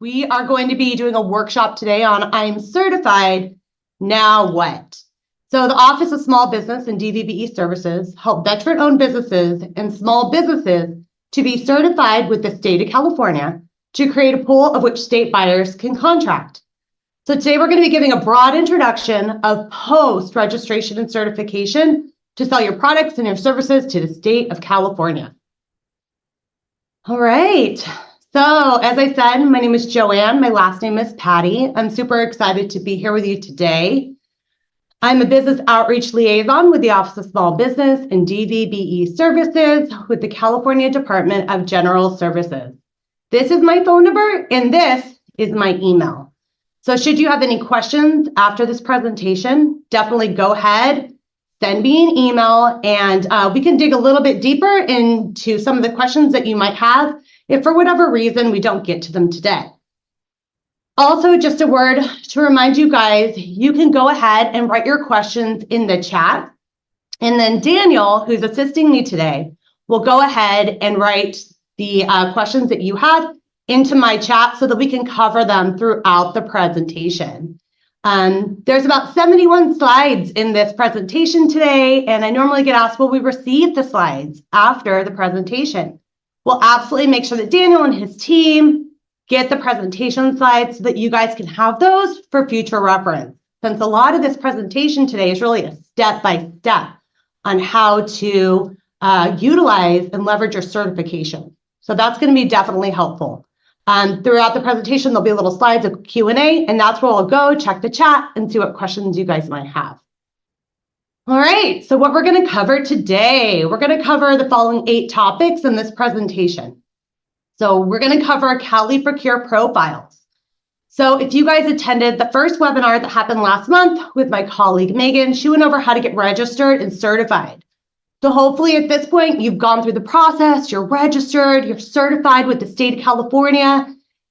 We are going to be doing a workshop today on I'm certified, now what? So the Office of Small Business and DVBE Services help veteran-owned businesses and small businesses to be certified with the state of California to create a pool of which state buyers can contract. So today we're going to be giving a broad introduction of post-registration and certification to sell your products and your services to the state of California. All right. So as I said, my name is Joann. My last name is Patty. I'm super excited to be here with you today. I'm a business outreach liaison with the Office of Small Business and DVBE Services with the California Department of General Services. This is my phone number and this is my email. So should you have any questions after this presentation, definitely go ahead, send me an email, and we can dig a little bit deeper into some of the questions that you might have if for whatever reason we don't get to them today. Also, just a word to remind you guys, you can go ahead and write your questions in the chat. And then Daniel, who's assisting me today, will go ahead and write the questions that you have into my chat so that we can cover them throughout the presentation. There's about 71 slides in this presentation today, and I normally get asked, will we receive the slides after the presentation? We'll absolutely make sure that Daniel and his team get the presentation slides so that you guys can have those for future reference. Since a lot of this presentation today is really a step-by-step on how to utilize and leverage your certification. So that's going to be definitely helpful. Throughout the presentation, there'll be little slides of Q&A, and that's where I'll go check the chat and see what questions you guys might have. All right, so what we're going to cover today, we're going to cover the following 8 topics in this presentation. So we're going to cover eProcure profiles. So if you guys attended the first webinar that happened last month with my colleague Megan, she went over how to get registered and certified. So hopefully at this point, you've gone through the process, you're registered, you're certified with the state of California,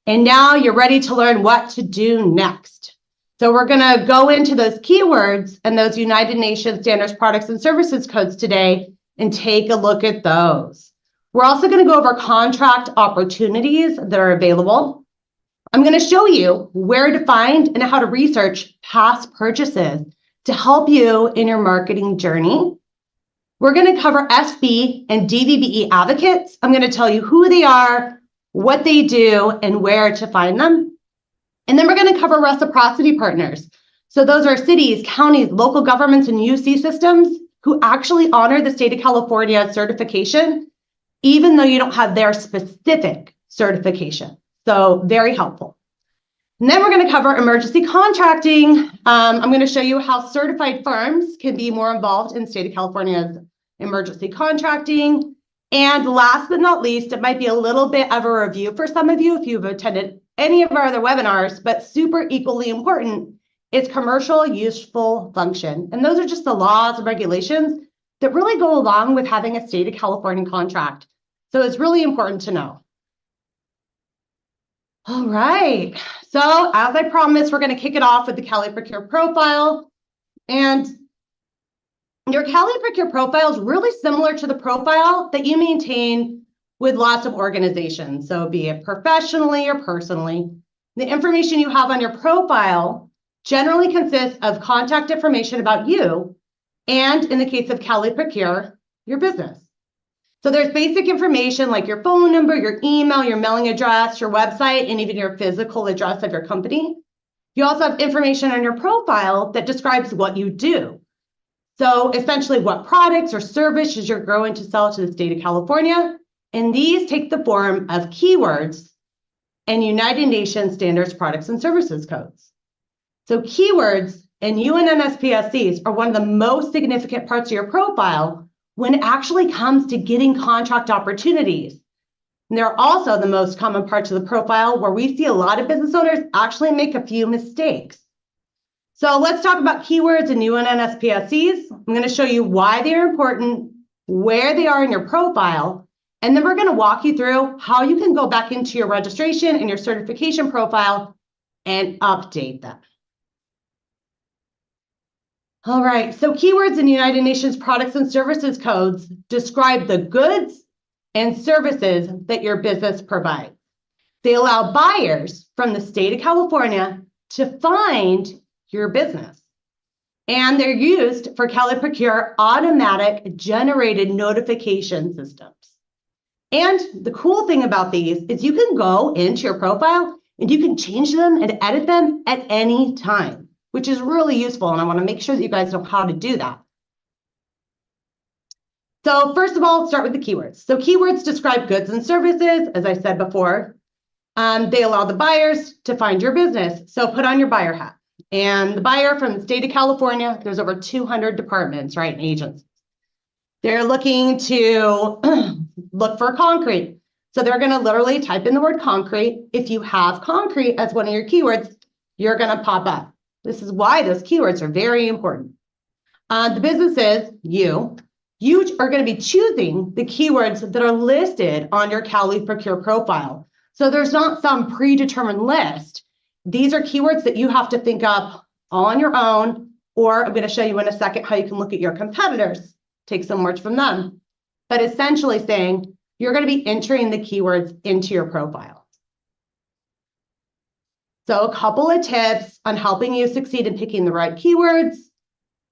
and now you're ready to learn what to do next. So we're going to go into those keywords and those United Nations Standards Products and Services codes today and take a look at those. We're also going to go over contract opportunities that are available. I'm going to show you where to find and how to research past purchases to help you in your marketing journey. We're going to cover SB and DVBE advocates. I'm going to tell you who they are, what they do, and where to find them. And then we're going to cover reciprocity partners. So those are cities, counties, local governments, and UC systems who actually honor the state of California certification, even though you don't have their specific certification. So very helpful. And then we're going to cover emergency contracting. I'm going to show you how certified firms can be more involved in the state of California's emergency contracting. And last but not least, it might be a little bit of a review for some of you if you've attended any of our other webinars, but super equally important is commercial useful function. And those are just the laws and regulations that really go along with having a state of California contract. So it's really important to know. All right, so as I promised, we're going to kick it off with the eProcure profile. And your eProcure profile is really similar to the profile that you maintain with lots of organizations. So be it professionally or personally, the information you have on your profile generally consists of contact information about you, and in the case of eProcure, your business. So there's basic information like your phone number, your email, your mailing address, your website, and even your physical address of your company. You also have information on your profile that describes what you do. So essentially what products or services you're going to sell to the state of California. And these take the form of keywords and United Nations Standards Products and Services codes. So keywords and UNNSPSCs are one of the most significant parts of your profile when it actually comes to getting contract opportunities. And they're also the most common parts of the profile where we see a lot of business owners actually make a few mistakes. So let's talk about keywords and UNNSPSCs. I'm going to show you why they're important, where they are in your profile, and then we're going to walk you through how you can go back into your registration and your certification profile and update them. All right, so keywords in United Nations Products and Services codes describe the goods and services that your business provides. They allow buyers from the state of California to find your business. And they're used for eProcure automatic generated notification systems. And the cool thing about these is you can go into your profile and you can change them and edit them at any time, which is really useful. And I want to make sure that you guys know how to do that. So first of all, let's start with the keywords. So keywords describe goods and services, as I said before. They allow the buyers to find your business. So put on your buyer hat. And the buyer from the state of California, there's over 200 departments, right, and agencies. They're looking to look for concrete. So they're going to literally type in the word concrete. If you have concrete as one of your keywords, you're going to pop up. This is why those keywords are very important. The businesses, you are going to be choosing the keywords that are listed on your eProcure profile. So there's not some predetermined list. These are keywords that you have to think up on your own, or I'm going to show you in a second how you can look at your competitors, take some words from them, but essentially saying you're going to be entering the keywords into your profile. So a couple of tips on helping you succeed in picking the right keywords.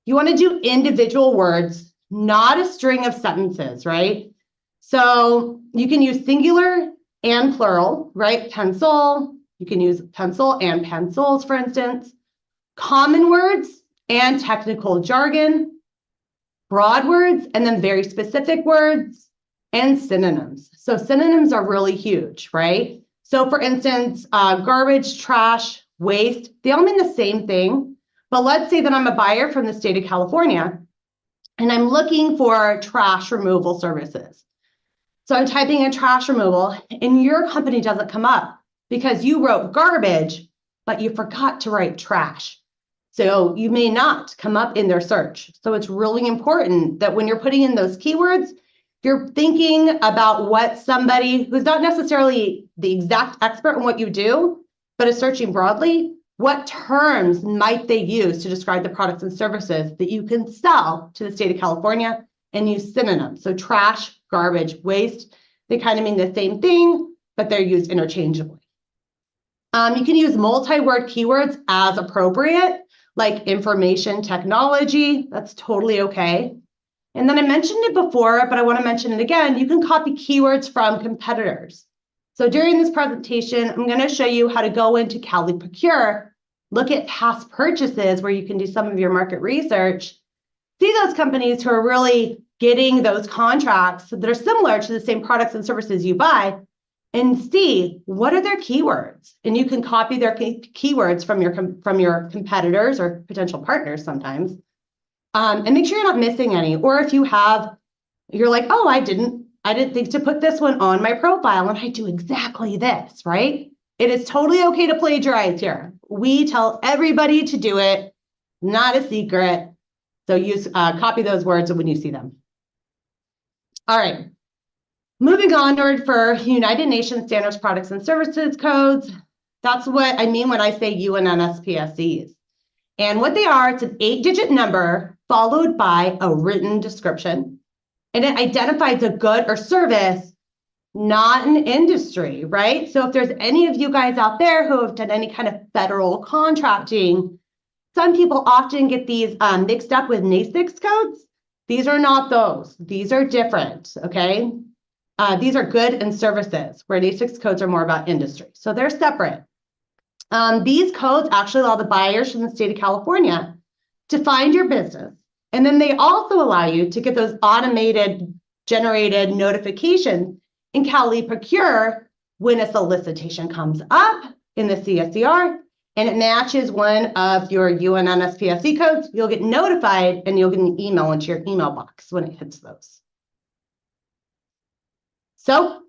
You want to do individual words, not a string of sentences, right? So you can use singular and plural, right? Pencil, you can use pencil and pencils, for instance. Common words and technical jargon, broad words, and then very specific words, and synonyms. So synonyms are really huge, right? So for instance, garbage, trash, waste, they all mean the same thing. But let's say that I'm a buyer from the state of California, and I'm looking for trash removal services. So I'm typing in trash removal, and your company doesn't come up because you wrote garbage, but you forgot to write trash. So you may not come up in their search. So it's really important that when you're putting in those keywords, you're thinking about what somebody who's not necessarily the exact expert in what you do, but is searching broadly, what terms might they use to describe the products and services that you can sell to the state of California, and use synonyms. So trash, garbage, waste, they kind of mean the same thing, but they're used interchangeably. You can use multi-word keywords as appropriate, like information technology. That's totally okay. And then I mentioned it before, but I want to mention it again. You can copy keywords from competitors. So during this presentation, I'm going to show you how to go into eProcure, look at past purchases where you can do some of your market research, see those companies who are really getting those contracts that are similar to the same products and services you buy, and see what are their keywords. And you can copy their keywords from your competitors or potential partners sometimes, and make sure you're not missing any. Or if you have, you're like, oh, I didn't think to put this one on my profile, and I do exactly this, right? It is totally okay to plagiarize here. We tell everybody to do it, not a secret. So use copy those words when you see them. All right. Moving onward for United Nations Standards Products and Services Codes. That's what I mean when I say UNNSPSCs. And what they are, it's an 8-digit number followed by a written description. And it identifies a good or service, not an industry, right? So if there's any of you guys out there who have done any kind of federal contracting, some people often get these mixed up with NAICS codes. These are not those. These are different, okay? These are good and services, where NAICS codes are more about industry. So they're separate. These codes actually allow the buyers from the state of California to find your business. And then they also allow you to get those automated generated notifications in eProcure when a solicitation comes up in the CSCR and it matches one of your UNNSPSC codes. You'll get notified and you'll get an email into your email box when it hits those. So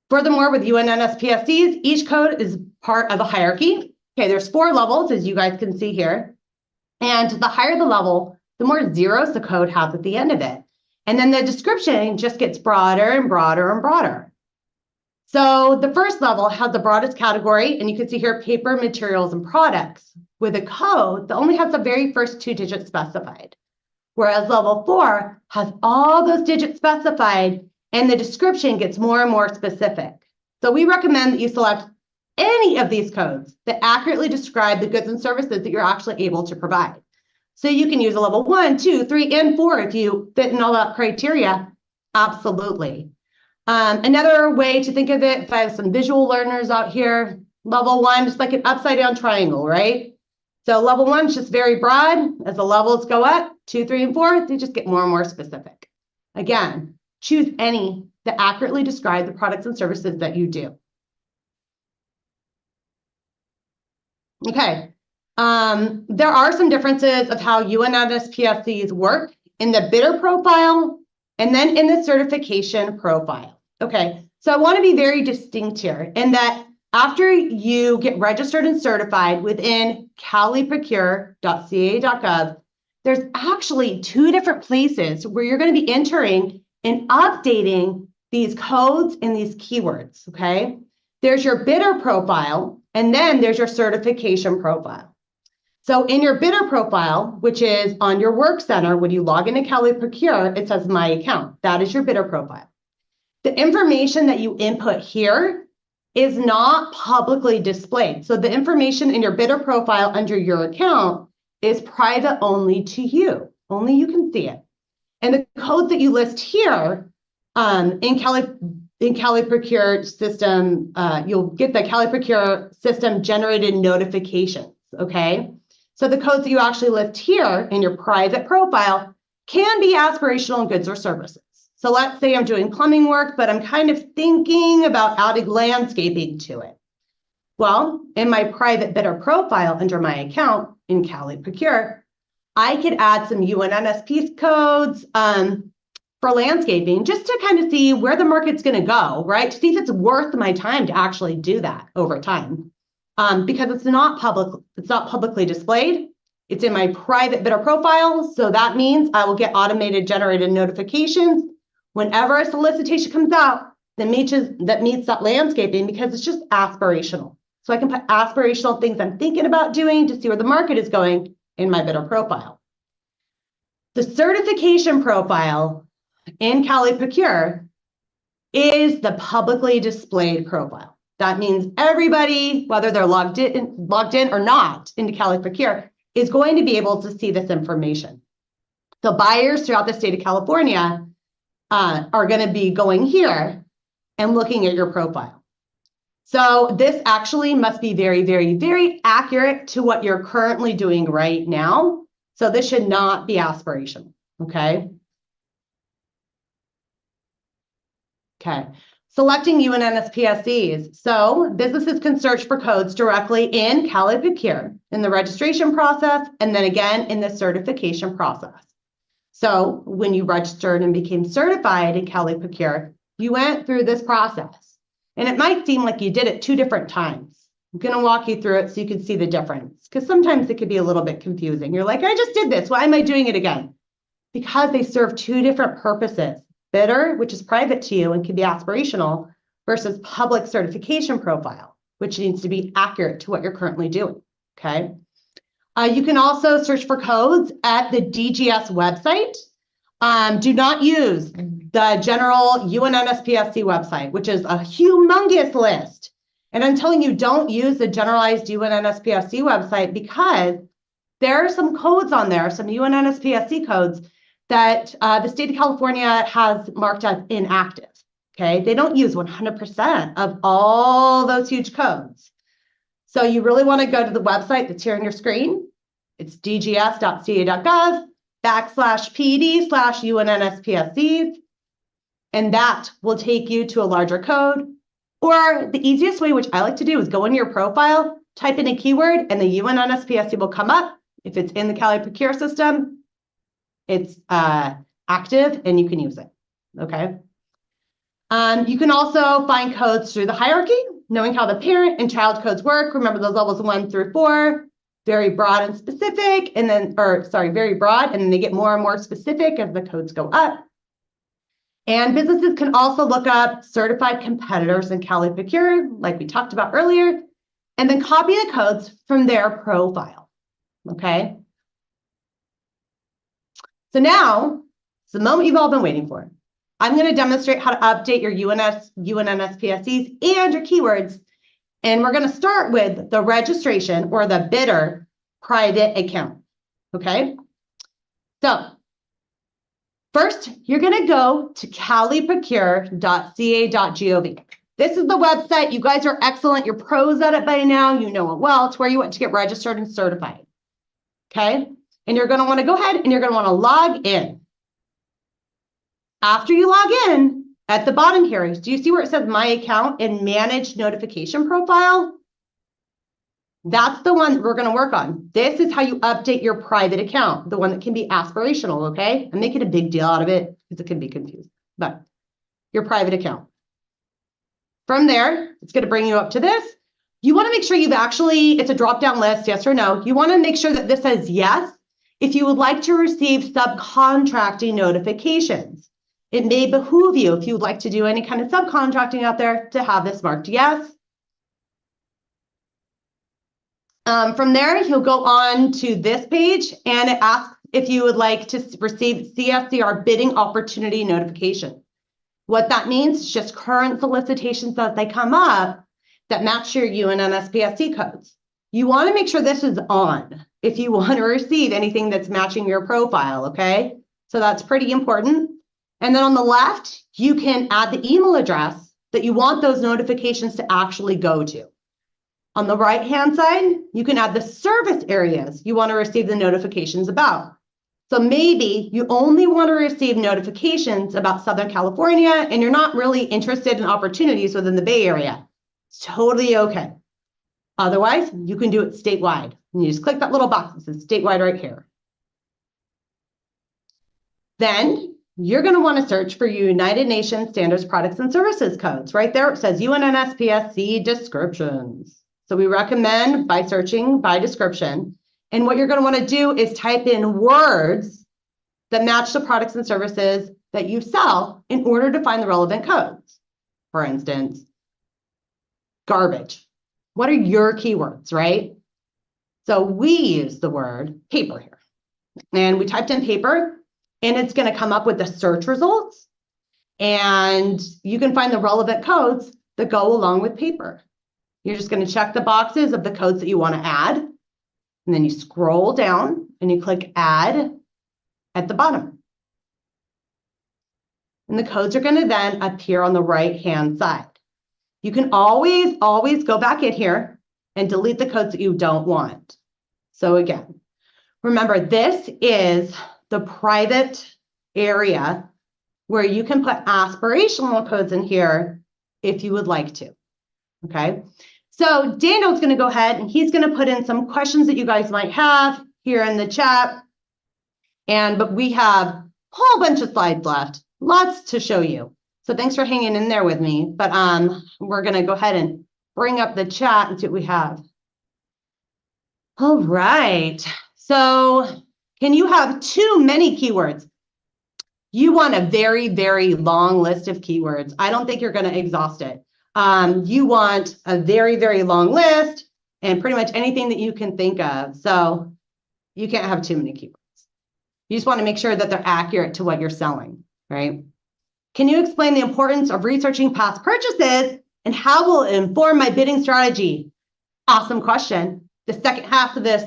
furthermore, with UNNSPSCs, each code is part of a hierarchy. Okay, there's 4 levels, as you guys can see here. And the higher the level, the more zeros the code has at the end of it. And then the description just gets broader and broader and broader. So the first level has the broadest category, and you can see here paper, materials, and products, with a code that only has the very first 2 digits specified. Whereas level 4 has all those digits specified, and the description gets more and more specific. So we recommend that you select any of these codes that accurately describe the goods and services that you're actually able to provide. So you can use a level 1, 2, 3, and 4 if you fit in all that criteria. Absolutely. Another way to think of it, if I have some visual learners out here, level 1, just like an upside down triangle, right? So level 1 is just very broad. As the levels go up, 2, 3, and 4, they just get more and more specific. Again, choose any that accurately describe the products and services that you do. Okay. There are some differences of how UNSPSCs work in the bidder profile and then in the certification profile. Okay, so I want to be very distinct here in that after you get registered and certified within caliprocure.ca.gov, there's actually 2 different places where you're going to be entering and updating these codes and these keywords, okay? There's your bidder profile, and then there's your certification profile. So in your bidder profile, which is on your work center, when you log into CaliProcure, it says My Account. That is your bidder profile. The information that you input here is not publicly displayed. So the information in your bidder profile under your account is private only to you. Only you can see it. And the codes that you list here in CaliProcure system, you'll get the CaliProcure system generated notifications, okay? So the codes that you actually list here in your private profile can be aspirational in goods or services. So let's say I'm doing plumbing work, but I'm kind of thinking about adding landscaping to it. Well, in my private bidder profile under my account in CaliProcure, I could add some UNNSP codes for landscaping just to kind of see where the market's going to go, right? To see if it's worth my time to actually do that over time. Because it's not publicly displayed. It's in my private bidder profile. So that means I will get automated generated notifications whenever a solicitation comes out that meets that landscaping, because it's just aspirational. So I can put aspirational things I'm thinking about doing to see where the market is going in my bidder profile. The certification profile in CaliProcure is the publicly displayed profile. That means everybody, whether they're logged in or not into CaliProcure, is going to be able to see this information. So buyers throughout the state of California are going to be going here and looking at your profile. So this actually must be very, very, very accurate to what you're currently doing right now. So this should not be aspirational, okay? Okay. Selecting UNNSPSCs. So businesses can search for codes directly in CaliProcure in the registration process, and then again in the certification process. So when you registered and became certified in CaliProcure, you went through this process. And it might seem like you did it 2 different times. I'm going to walk you through it so you can see the difference, because sometimes it could be a little bit confusing. You're like, I just did this. Why am I doing it again? Because they serve 2 different purposes. Bidder, which is private to you and can be aspirational, versus public certification profile, which needs to be accurate to what you're currently doing, okay? You can also search for codes at the DGS website. Do not use the general UNNSPSC website, which is a humongous list. And I'm telling you, don't use the generalized UNNSPSC website, because there are some codes on there, some UNNSPSC codes that the state of California has marked as inactive, okay? They don't use 100% of all those huge codes. So you really want to go to the website that's here on your screen. It's dgs.ca.gov/pd/UNNSPSCs, and that will take you to a larger code. Or the easiest way, which I like to do, is go into your profile, type in a keyword, and the UNNSPSC will come up. If it's in the CaliProcure system, it's active and you can use it, okay? You can also find codes through the hierarchy, knowing how the parent and child codes work. Remember those levels 1 through 4, very broad and specific, and then, very broad, and then they get more and more specific as the codes go up. And businesses can also look up certified competitors in CaliProcure, like we talked about earlier, and then copy the codes from their profile, okay? So now, it's the moment you've all been waiting for. I'm going to demonstrate how to update your UNNSPSCs and your keywords. And we're going to start with the registration or the bidder private account. Okay. So first, you're going to go to caliprocure.ca.gov. This is the website. You guys are excellent. You're pros at it by now. You know it well. It's where you want to get registered and certified. Okay. And you're going to want to go ahead and you're going to want to log in. After you log in, at the bottom here, do you see where it says My Account and Manage Notification Profile? That's the one that we're going to work on. This is how you update your private account, the one that can be aspirational, okay? I'm making a big deal out of it because it can be confusing, but your private account. From there, it's going to bring you up to this. You want to make sure you've actually, it's a drop-down list, yes or no. You want to make sure that this says yes if you would like to receive subcontracting notifications. It may behoove you, if you would like to do any kind of subcontracting out there, to have this marked yes. From there, you'll go on to this page, and it asks if you would like to receive CSCR bidding opportunity notification. What that means is just current solicitations as they come up that match your UNNSPSC codes. You want to make sure this is on if you want to receive anything that's matching your profile, okay? So that's pretty important. And then on the left, you can add the email address that you want those notifications to actually go to. On the right-hand side, you can add the service areas you want to receive the notifications about. So maybe you only want to receive notifications about Southern California and you're not really interested in opportunities within the Bay Area. It's totally okay. Otherwise, you can do it statewide. And you just click that little box that says statewide right here. Then you're going to want to search for United Nations Standards Products and Services codes. Right there, it says UNNSPSC descriptions. So we recommend by searching by description. And what you're going to want to do is type in words that match the products and services that you sell in order to find the relevant codes. For instance, garbage. What are your keywords, right? So we use the word paper here. And we typed in paper. And it's going to come up with the search results. And you can find the relevant codes that go along with paper. You're just going to check the boxes of the codes that you want to add. And then you scroll down and you click add at the bottom. And the codes are going to then appear on the right-hand side. You can always go back in here and delete the codes that you don't want. So again, remember, this is the private area where you can put aspirational codes in here if you would like to. Okay, so Daniel's going to go ahead and he's going to put in some questions that you guys might have here in the chat. But we have a whole bunch of slides left, lots to show you. So thanks for hanging in there with me. But we're going to go ahead and bring up the chat and see what we have. All right, so can you have too many keywords? You want a very, very long list of keywords. I don't think you're going to exhaust it. You want a very, very long list and pretty much anything that you can think of. So you can't have too many keywords. You just want to make sure that they're accurate to what you're selling, right? Can you explain the importance of researching past purchases and how will it inform my bidding strategy? Awesome question. The second half of this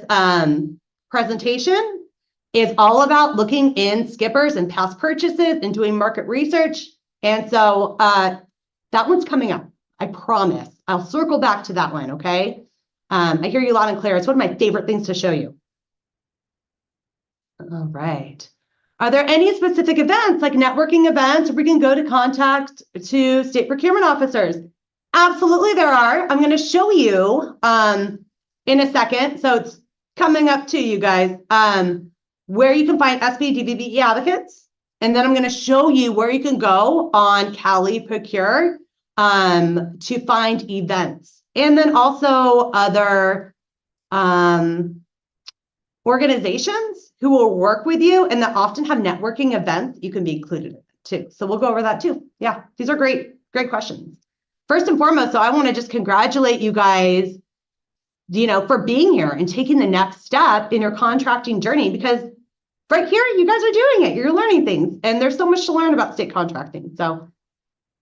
presentation is all about looking in skippers and past purchases and doing market research. And so that one's coming up, I promise. I'll circle back to that one, okay? I hear you loud and clear. It's one of my favorite things to show you. All right. Are there any specific events, like networking events, where we can go to contact to state procurement officers? Absolutely there are. I'm going to show you in a second. So it's coming up to you guys. Where you can find SB DVBE advocates. And then I'm going to show you where you can go on CaliProcure to find events. And then also other organizations who will work with you and that often have networking events you can be included in too. So we'll go over that too. Yeah, these are great questions. First and foremost, so I want to just congratulate you guys, for being here and taking the next step in your contracting journey, because right here, you guys are doing it. You're learning things. And there's so much to learn about state contracting. So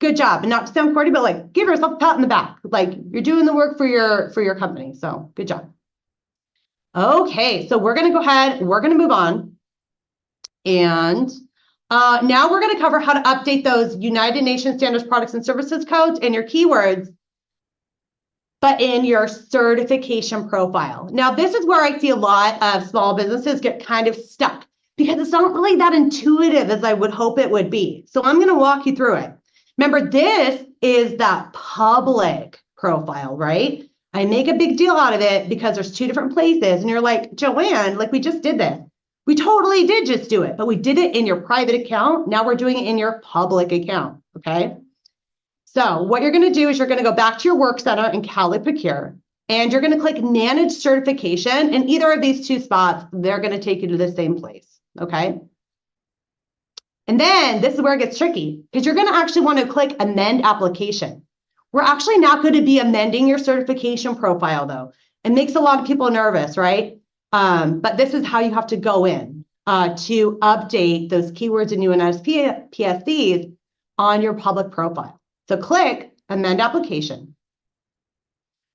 good job. And not to sound corny, but like give yourself a pat in the back. Like you're doing the work for your company. So good job. Okay, so we're going to go ahead. We're going to move on. And now we're going to cover how to update those United Nations Standards Products and Services codes and your keywords, but in your certification profile. Now, this is where I see a lot of small businesses get kind of stuck because it's not really that intuitive as I would hope it would be. So I'm going to walk you through it. Remember, this is that public profile, right? I make a big deal out of it because there's two different places. And you're like, Joann, like we just did this. We totally did just do it, but we did it in your private account. Now we're doing it in your public account, okay? So what you're going to do is you're going to go back to your work center in eProcure, and you're going to click Manage Certification. In either of these two spots, they're going to take you to the same place, okay? And then this is where it gets tricky because you're going to actually want to click Amend Application. We're actually not going to be amending your certification profile, though. It makes a lot of people nervous, right? But this is how you have to go in to update those keywords and UNSPSCs on your public profile. So click Amend Application.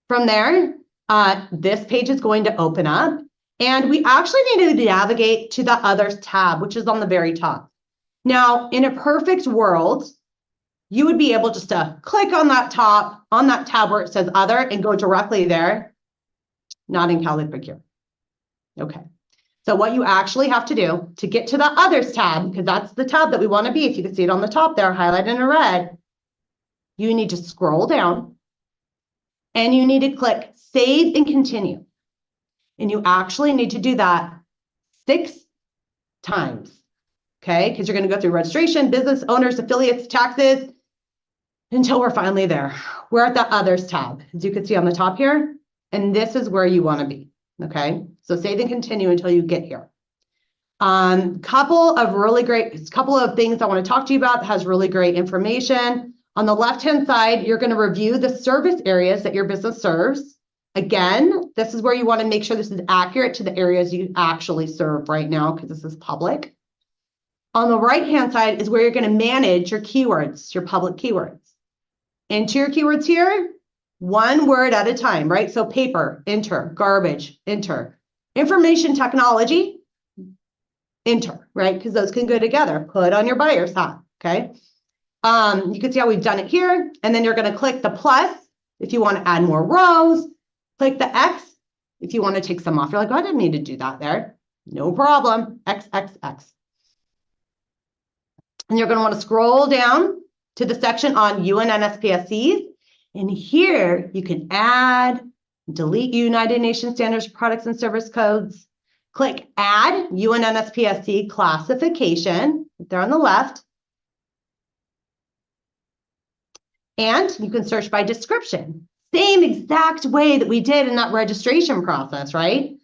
From there, this page is going to open up, and we actually need to navigate to the Others tab, which is on the very top. Now, in a perfect world, you would be able just to click on that tab where it says Other and go directly there, not in eProcure. Okay, so what you actually have to do to get to the Others tab, because that's the tab that we want to be, if you can see it on the top there, highlighted in red, you need to scroll down and you need to click Save and Continue. And you actually need to do that 6 times, okay? Because you're going to go through registration, business owners, affiliates, taxes, until we're finally there. We're at the Others tab, as you can see on the top here, and this is where you want to be. Okay, so save and continue until you get here. Couple of things I want to talk to you about that has really great information. On the left-hand side, you're going to review the service areas that your business serves. Again, this is where you want to make sure this is accurate to the areas you actually serve right now, because this is public. On the right-hand side is where you're going to manage your keywords, your public keywords. Into your keywords here, one word at a time, right? So paper, enter, garbage, enter, information technology, enter, right? Because those can go together. Put on your buyer's hat, okay? You can see how we've done it here. And then you're going to click the plus if you want to add more rows. Click the X if you want to take some off. You're like, oh, I didn't need to do that there. No problem. X, X, X. And you're going to want to scroll down to the section on UNSPSCs. And here you can add, delete United Nations Standards Products and Service Codes. Click Add UNSPSC Classification there on the left. And you can search by description. Same exact way that we did in that registration process, right?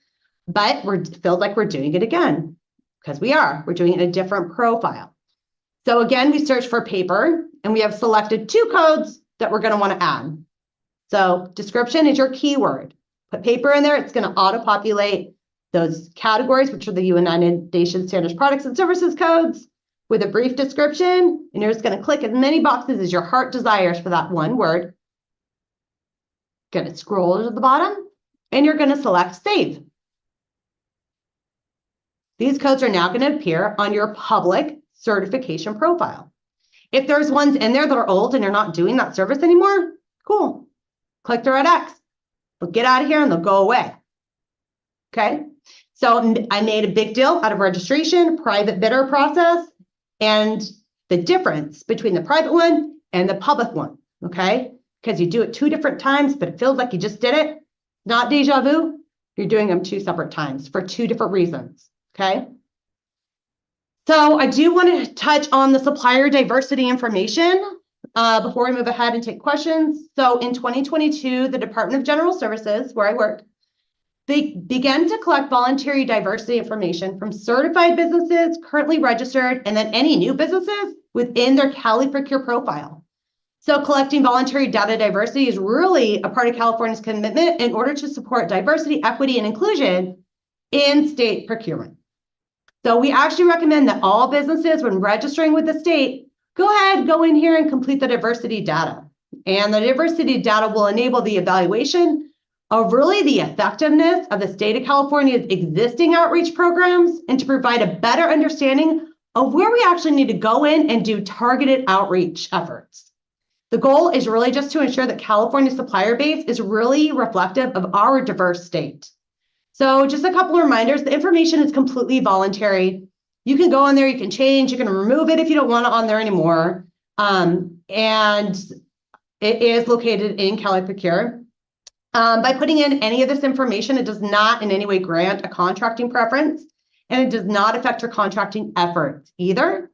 But feels like we're doing it again because we're doing it in a different profile. So again, we search for paper and we have selected 2 codes that we're going to want to add. So description is your keyword. Put paper in there. It's going to auto-populate those categories, which are the United Nations Standards Products and Services codes, with a brief description. And you're just going to click as many boxes as your heart desires for that one word. Going to scroll to the bottom, and you're going to select Save. These codes are now going to appear on your public certification profile. If there's ones in there that are old and you're not doing that service anymore, cool. Click the red X. They'll get out of here and they'll go away. Okay, so I made a big deal out of registration, private bidder process, and the difference between the private one and the public one, okay? Because you do it 2 different times, but it feels like you just did it. Not deja vu. You're doing them 2 separate times for 2 different reasons, okay? So I do want to touch on the supplier diversity information before we move ahead and take questions. So in 2022, the Department of General Services, where I work, they began to collect voluntary diversity information from certified businesses currently registered and then any new businesses within their eProcure profile. So collecting voluntary data diversity is really a part of California's commitment in order to support diversity, equity, and inclusion in state procurement. So we actually recommend that all businesses, when registering with the state, go in here and complete the diversity data. And the diversity data will enable the evaluation of really the effectiveness of the state of California's existing outreach programs and to provide a better understanding of where we actually need to go in and do targeted outreach efforts. The goal is really just to ensure that California's supplier base is really reflective of our diverse state. So just a couple of reminders, the information is completely voluntary. You can go on there, you can change, you can remove it if you don't want it on there anymore. And it is located in eProcure. By putting in any of this information, it does not in any way grant a contracting preference, and it does not affect your contracting efforts either.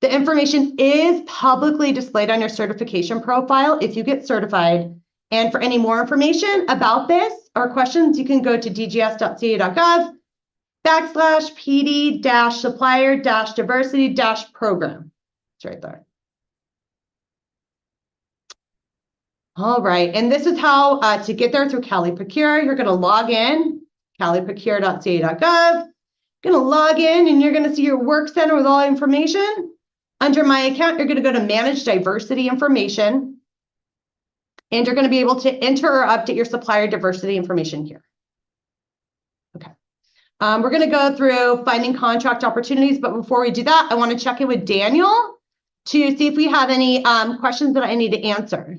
The information is publicly displayed on your certification profile if you get certified. And for any more information about this or questions, you can go to dgs.ca.gov/PD-supplier-diversity-program. It's right there. All right, and this is how to get there through eProcure. You're going to log in, eProcure.ca.gov. You're going to log in, and you're going to see your work center with all information. Under My Account, you're going to go to Manage Diversity Information, and you're going to be able to enter or update your supplier diversity information here. Okay. We're going to go through finding contract opportunities, but before we do that, I want to check in with Daniel to see if we have any questions that I need to answer.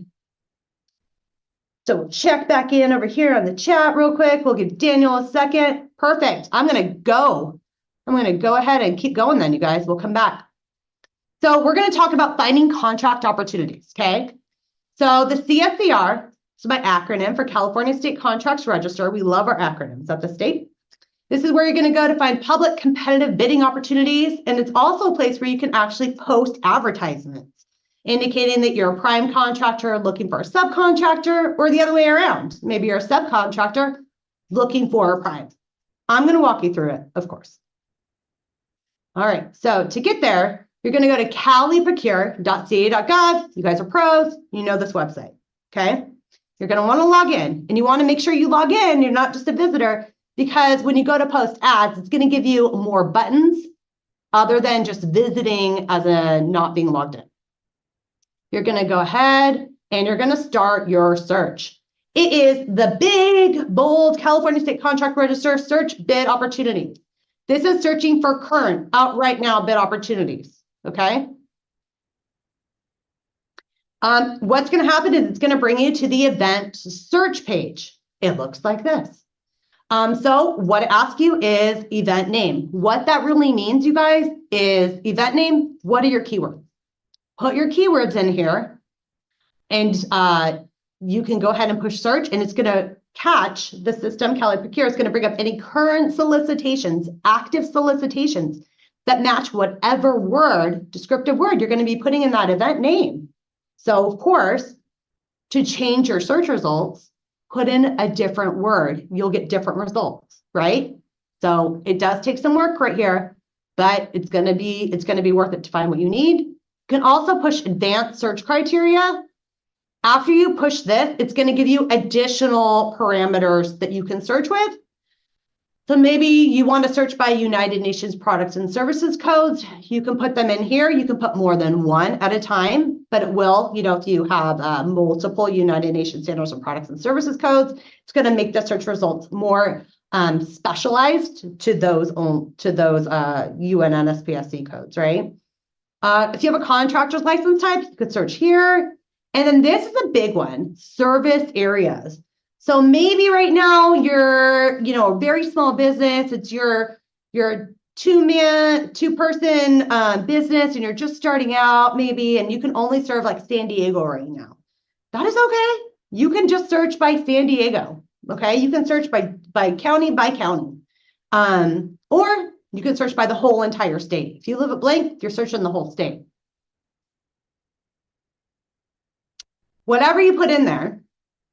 So we'll check back in over here on the chat real quick. We'll give Daniel a second. Perfect. I'm going to go ahead and keep going then, you guys. We'll come back. So we're going to talk about finding contract opportunities, okay? So the CSCR, so my acronym for California State Contracts Register. We love our acronyms at the state. This is where you're going to go to find public competitive bidding opportunities, and it's also a place where you can actually post advertisements indicating that you're a prime contractor looking for a subcontractor, or the other way around. Maybe you're a subcontractor looking for a prime. I'm going to walk you through it, of course. All right, so to get there, you're going to go to eProcure.ca.gov. You guys are pros. You know this website, okay? You're going to want to log in, and you want to make sure you log in. You're not just a visitor, because when you go to post ads, it's going to give you more buttons other than just visiting as a not being logged in. You're going to go ahead and you're going to start your search. It is the big, bold California State Contract Register search bid opportunities. This is searching for current, out right now bid opportunities, okay? What's going to happen is it's going to bring you to the event search page. It looks like this. So what it asks you is event name. What that really means, you guys, is event name. What are your keywords? Put your keywords in here, and you can go ahead and push search, and it's going to catch the system. eProcure is going to bring up any current solicitations, active solicitations that match whatever word, descriptive word you're going to be putting in that event name. So, of course, to change your search results, put in a different word. You'll get different results, right? So it does take some work right here, but it's going to be worth it to find what you need. You can also push advanced search criteria. After you push this, it's going to give you additional parameters that you can search with. So maybe you want to search by United Nations products and services codes. You can put them in here. You can put more than one at a time, but it will, if you have multiple United Nations standards and products and services codes, it's going to make the search results more specialized to those UNNSPSC codes, right? If you have a contractor's license type, you could search here. And then this is a big one, service areas. So maybe right now you're, a very small business. It's your two-person business, and you're just starting out maybe, and you can only serve like San Diego right now. That is okay. You can just search by San Diego. Okay, you can search by county, or you can search by the whole entire state. If you live at blank, you're searching the whole state. Whatever you put in there.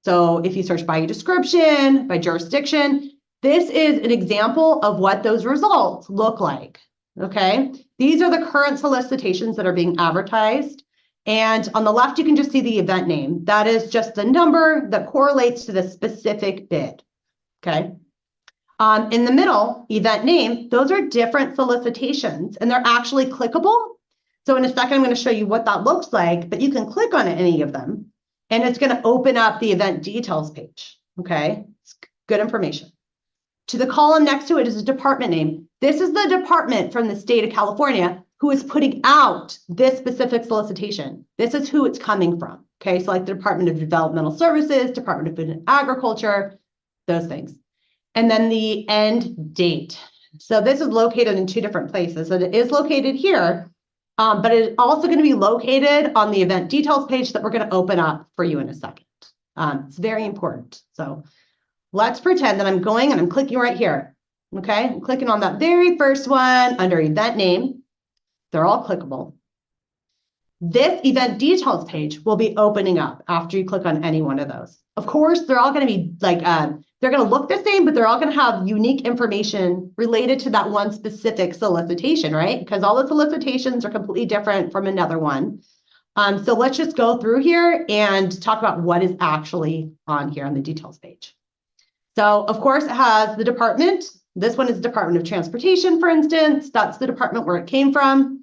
So if you search by description, by jurisdiction, this is an example of what those results look like, okay? These are the current solicitations that are being advertised. And on the left, you can just see the event name. That is just the number that correlates to the specific bid, okay? In the middle, event name, those are different solicitations and they're actually clickable. So in a second, I'm going to show you what that looks like, but you can click on any of them and it's going to open up the event details page. Okay, it's good information. To the column next to it is a department name. This is the department from the state of California who is putting out this specific solicitation. This is who it's coming from. Okay, so like the Department of Developmental Services, Department of Food and Agriculture, those things. And then the end date. So this is located in two different places. So it is located here, but it is also going to be located on the event details page that we're going to open up for you in a second. It's very important. So let's pretend that I'm going and I'm clicking right here. Okay, I'm clicking on that very first one under event name. They're all clickable. This event details page will be opening up after you click on any one of those. Of course, they're all going to be like, they're going to look the same, but they're all going to have unique information related to that one specific solicitation, right? Because all the solicitations are completely different from another one. So let's just go through here and talk about what is actually on here on the details page. So of course, it has the department. This one is Department of Transportation, for instance. That's the department where it came from.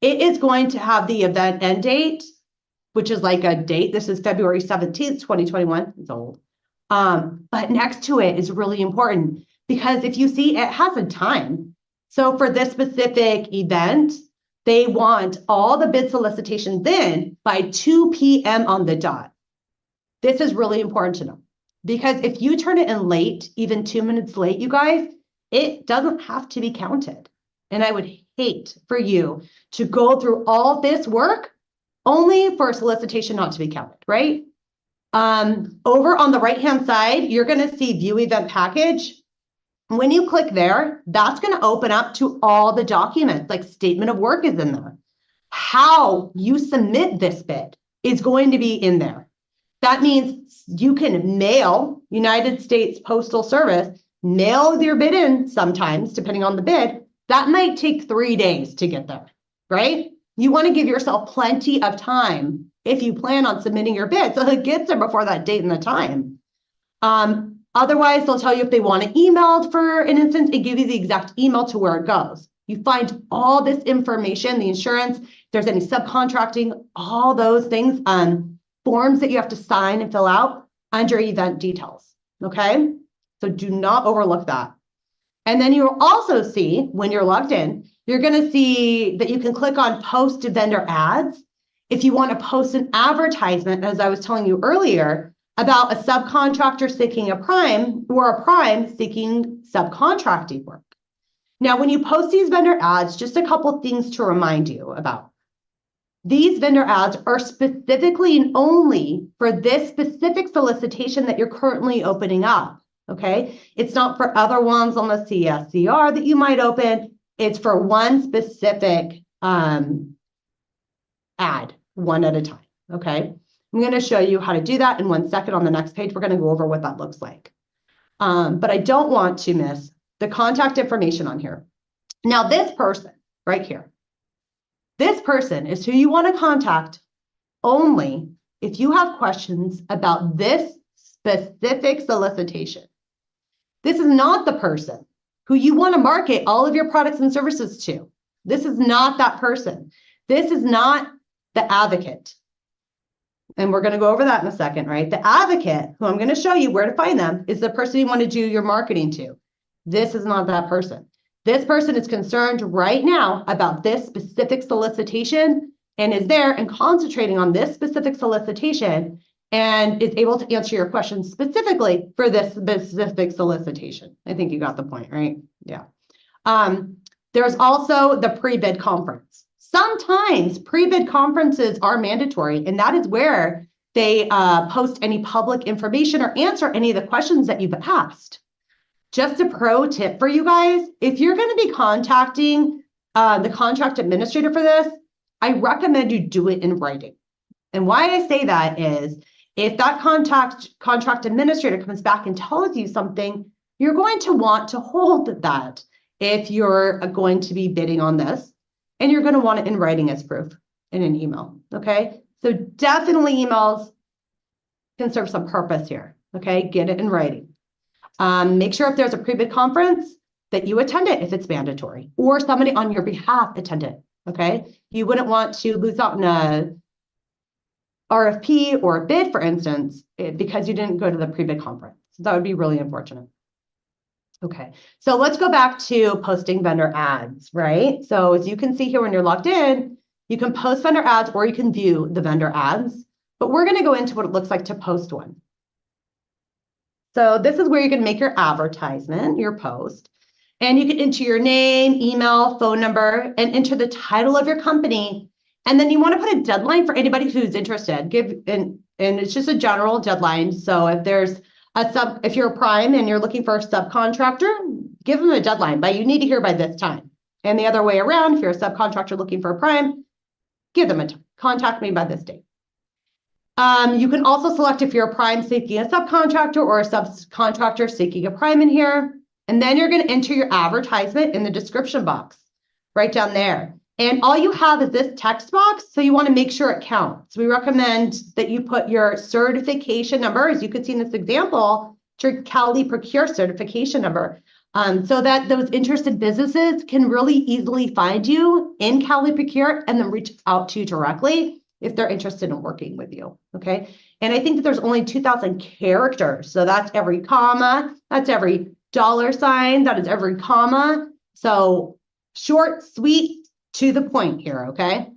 It is going to have the event end date, which is like a date. This is February 17th, 2021. It's old. But next to it is really important because if you see, it has a time. So for this specific event, they want all the bid solicitations in by 2 p.m. on the dot. This is really important to know because if you turn it in late, even 2 minutes late, you guys, it doesn't have to be counted. And I would hate for you to go through all this work only for a solicitation not to be counted, right? Over on the right-hand side, you're going to see View Event Package. When you click there, that's going to open up to all the documents, like statement of work is in there. How you submit this bid is going to be in there. That means you can mail United States Postal Service, mail your bid in sometimes, depending on the bid. That might take 3 days to get there, right? You want to give yourself plenty of time if you plan on submitting your bid so it gets there before that date and the time. Otherwise, they'll tell you if they want it emailed, for an instance, and give you the exact email to where it goes. You find all this information, the insurance, if there's any subcontracting, all those things, forms that you have to sign and fill out under event details, okay? So do not overlook that. And then you'll also see, when you're logged in, you're going to see that you can click on Post to Vendor Ads. If you want to post an advertisement, as I was telling you earlier, about a subcontractor seeking a prime or a prime seeking subcontracting work. Now, when you post these vendor ads, just a couple things to remind you about. These vendor ads are specifically and only for this specific solicitation that you're currently opening up. Okay, it's not for other ones on the CSCR that you might open. It's for one specific ad, one at a time. Okay, I'm going to show you how to do that in 1 second. On the next page, we're going to go over what that looks like. But I don't want to miss the contact information on here. Now, this person right here, this person is who you want to contact only if you have questions about this specific solicitation. This is not the person who you want to market all of your products and services to. This is not that person. This is not the advocate. And we're going to go over that in a second, right? The advocate, who I'm going to show you where to find them, is the person you want to do your marketing to. This is not that person. This person is concerned right now about this specific solicitation and is there and concentrating on this specific solicitation and is able to answer your questions specifically for this specific solicitation. I think you got the point, right? Yeah. There's also the pre-bid conference. Sometimes pre-bid conferences are mandatory, and that is where they post any public information or answer any of the questions that you've asked. Just a pro tip for you guys, if you're going to be contacting the contract administrator for this, I recommend you do it in writing. And why I say that is, if that contract administrator comes back and tells you something, you're going to want to hold that if you're going to be bidding on this, and you're going to want it in writing as proof in an email, okay? So definitely emails can serve some purpose here, okay? Get it in writing. Make sure if there's a pre-bid conference that you attend it if it's mandatory, or somebody on your behalf attend it, okay? You wouldn't want to lose out on a RFP or a bid, for instance, because you didn't go to the pre-bid conference. That would be really unfortunate. Okay, so let's go back to posting vendor ads, right? So as you can see here, when you're logged in, you can post vendor ads or you can view the vendor ads, but we're going to go into what it looks like to post one. So this is where you can make your advertisement, your post, and you can enter your name, email, phone number, and enter the title of your company. And then you want to put a deadline for anybody who's interested. And it's just a general deadline. So if there's if you're a prime and you're looking for a subcontractor, give them a deadline, but you need to hear by this time. And the other way around, if you're a subcontractor looking for a prime, give them contact me by this date. You can also select if you're a prime seeking a subcontractor or a subcontractor seeking a prime in here. And then you're going to enter your advertisement in the description box right down there. And all you have is this text box, so you want to make sure it counts. We recommend that you put your certification number, as you can see in this example, your eProcure certification number, so that those interested businesses can really easily find you in eProcure and then reach out to you directly if they're interested in working with you, okay? And I think that there's only 2,000 characters, so that's every comma, that's every $sign, that is every comma. So short, sweet, to the point here, okay?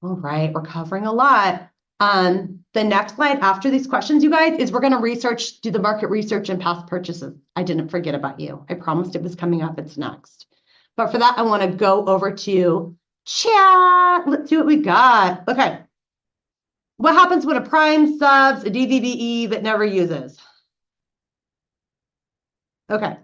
All right, we're covering a lot. The next slide after these questions, you guys, is we're going to do the market research and past purchases. I didn't forget about you. I promised it was coming up. It's next. But for that, I want to go over to chat. Let's see what we got. Okay. What happens when a prime subs a DVBE but never uses? Okay.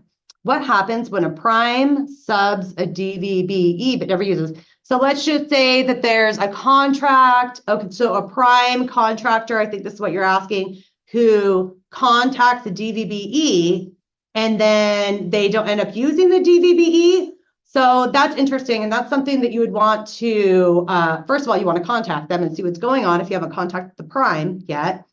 What happens when a prime subs a DVBE but never uses? So let's just say that there's a contract. Okay, so a prime contractor, I think this is what you're asking, who contacts a DVBE and then they don't end up using the DVBE. So that's interesting. And that's something that you would want to, first of all, you want to contact them and see what's going on if you haven't contacted the prime yet.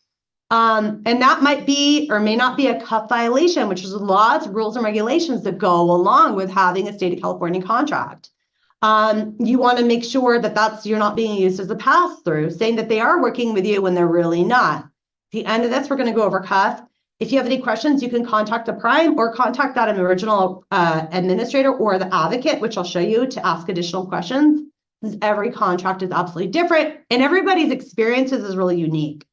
And that might be or may not be a CUF violation, which is lots of rules and regulations that go along with having a state of California contract. You want to make sure that you're not being used as a pass-through, saying that they are working with you when they're really not. At the end of this, we're going to go over CUF. If you have any questions, you can contact the prime or contact that original administrator or the advocate, which I'll show you, to ask additional questions. Because every contract is absolutely different and everybody's experiences is really unique.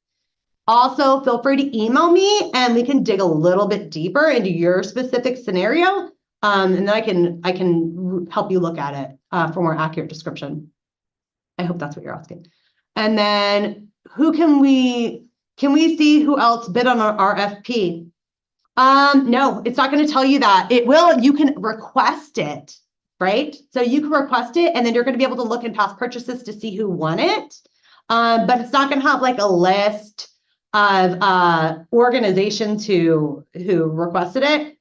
Also, feel free to email me and we can dig a little bit deeper into your specific scenario. And then I can help you look at it for more accurate description. I hope that's what you're asking. And then can we see who else bid on our RFP? No, it's not going to tell you that. It will, you can request it, right? So you can request it and then you're going to be able to look in past purchases to see who won it. But it's not going to have like a list of organizations who requested it.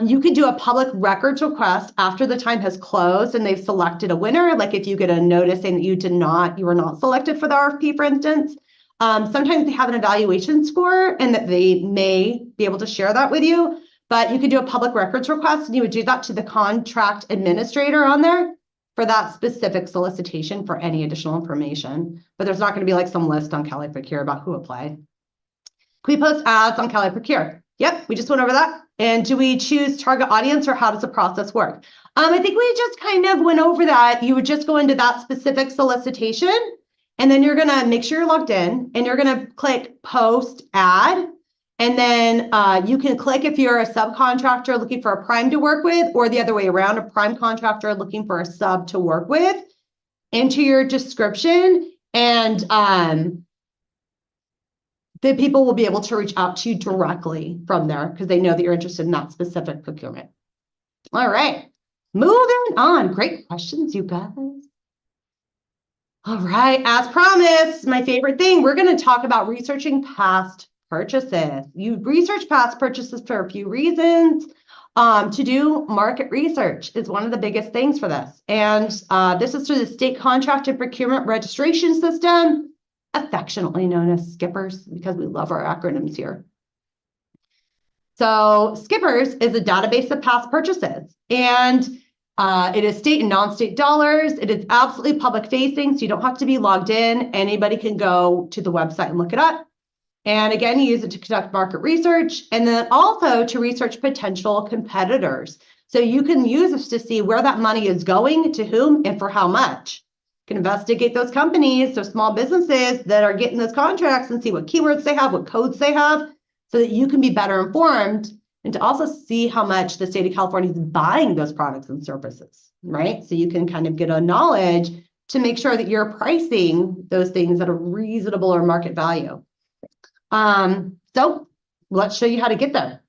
You could do a public records request after the time has closed and they've selected a winner. Like if you get a notice saying that you were not selected for the RFP, for instance. Sometimes they have an evaluation score and that they may be able to share that with you, but you could do a public records request and you would do that to the contract administrator on there for that specific solicitation for any additional information. But there's not going to be like some list on eProcure about who applied. Can we post ads on eProcure? Yep, we just went over that. And do we choose target audience or how does the process work? I think we just kind of went over that. You would just go into that specific solicitation and then you're going to make sure you're logged in and you're going to click post ad. And then you can click if you're a subcontractor looking for a prime to work with, or the other way around, a prime contractor looking for a sub to work with, into your description. And the people will be able to reach out to you directly from there because they know that you're interested in that specific procurement. All right, moving on. Great questions, you guys. All right, as promised, my favorite thing, we're going to talk about researching past purchases. You research past purchases for a few reasons. To do market research is one of the biggest things for this. And this is through the State Contracted Procurement Registration System, affectionately known as SKIPPers, because we love our acronyms here. So Skippers is a database of past purchases, and it is state and non-state dollars. It is absolutely public facing, so you don't have to be logged in. Anybody can go to the website and look it up. And again, you use it to conduct market research and then also to research potential competitors. So you can use this to see where that money is going, to whom, and for how much. You can investigate those companies, those small businesses that are getting those contracts, and see what keywords they have, what codes they have, so that you can be better informed, and to also see how much the state of California is buying those products and services, right? So you can kind of get a knowledge to make sure that you're pricing those things at a reasonable or market value. So let's show you how to get there.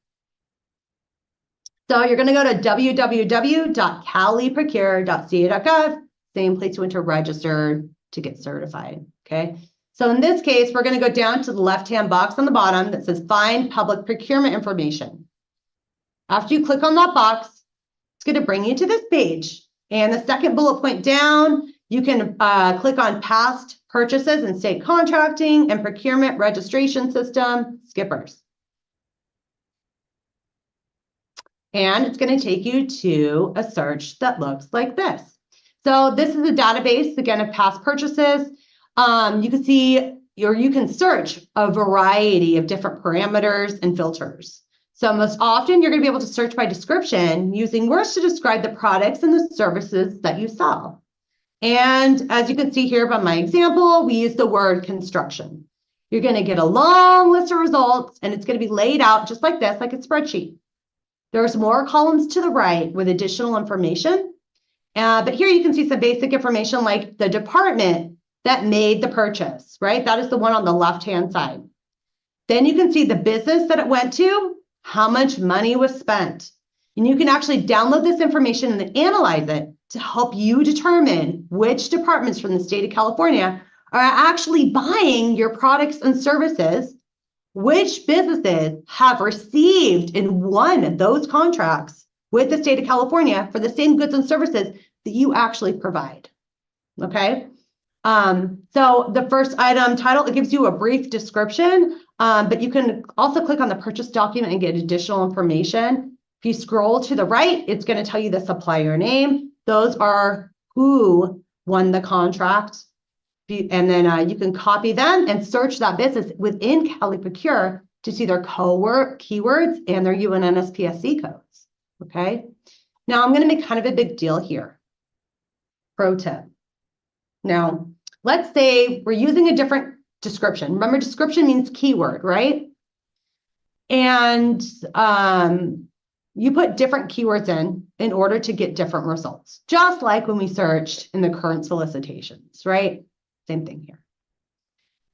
So you're going to go to www.caliprocure.ca.gov, same place you went to register to get certified, okay? So in this case, we're going to go down to the left-hand box on the bottom that says Find Public Procurement Information. After you click on that box, it's going to bring you to this page. And the second bullet point down, you can click on Past Purchases and State Contracting and Procurement Registration System, Skippers. And it's going to take you to a search that looks like this. So this is a database, again, of past purchases. You can see, or you can search a variety of different parameters and filters. So most often you're going to be able to search by description using words to describe the products and the services that you sell. And as you can see here by my example, we use the word construction. You're going to get a long list of results, and it's going to be laid out just like this, like a spreadsheet. There's more columns to the right with additional information. But here you can see some basic information like the department that made the purchase, right? That is the one on the left-hand side. Then you can see the business that it went to, how much money was spent. And you can actually download this information and analyze it to help you determine which departments from the state of California are actually buying your products and services, which businesses have received and won those contracts with the state of California for the same goods and services that you actually provide, okay? So the first item title, it gives you a brief description, but you can also click on the purchase document and get additional information. If you scroll to the right, it's going to tell you the supplier name. Those are who won the contract. And then you can copy them and search that business within CaliProcure to see their keywords and their UNNSPSC codes, okay? Now I'm going to make kind of a big deal here. Pro tip. Now, let's say we're using a different description. Remember, description means keyword, right? And you put different keywords in order to get different results, just like when we searched in the current solicitations, right? Same thing here.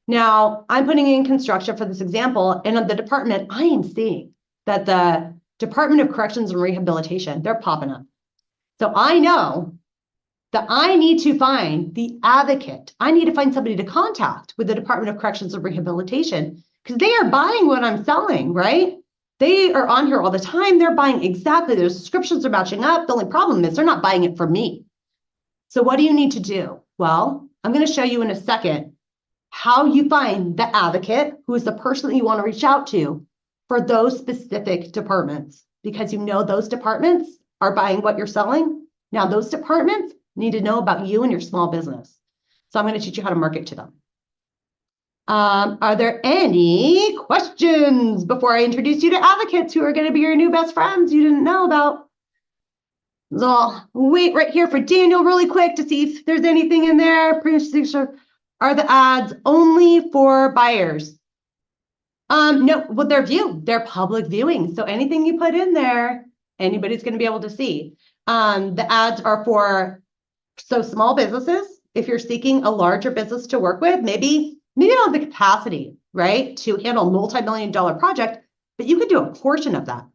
Now, I'm putting in construction for this example, and of the department, I am seeing that the Department of Corrections and Rehabilitation, they're popping up. So I know that I need to find the advocate. I need to find somebody to contact with the Department of Corrections and Rehabilitation because they are buying what I'm selling, right? They are on here all the time. They're buying exactly, their subscriptions are matching up. The only problem is they're not buying it from me. So what do you need to do? Well, I'm going to show you in a second how you find the advocate, who is the person that you want to reach out to for those specific departments, because you know those departments are buying what you're selling. Now, those departments need to know about you and your small business. So I'm going to teach you how to market to them. Are there any questions before I introduce you to advocates who are going to be your new best friends you didn't know about? So I'll wait right here for Daniel really quick to see if there's anything in there. Are the ads only for buyers? No, well, they're public viewing. So anything you put in there, anybody's going to be able to see. The ads are for small businesses. If you're seeking a larger business to work with, maybe you don't have the capacity, right, to handle a multi-million-dollar project, but you could do a portion of that.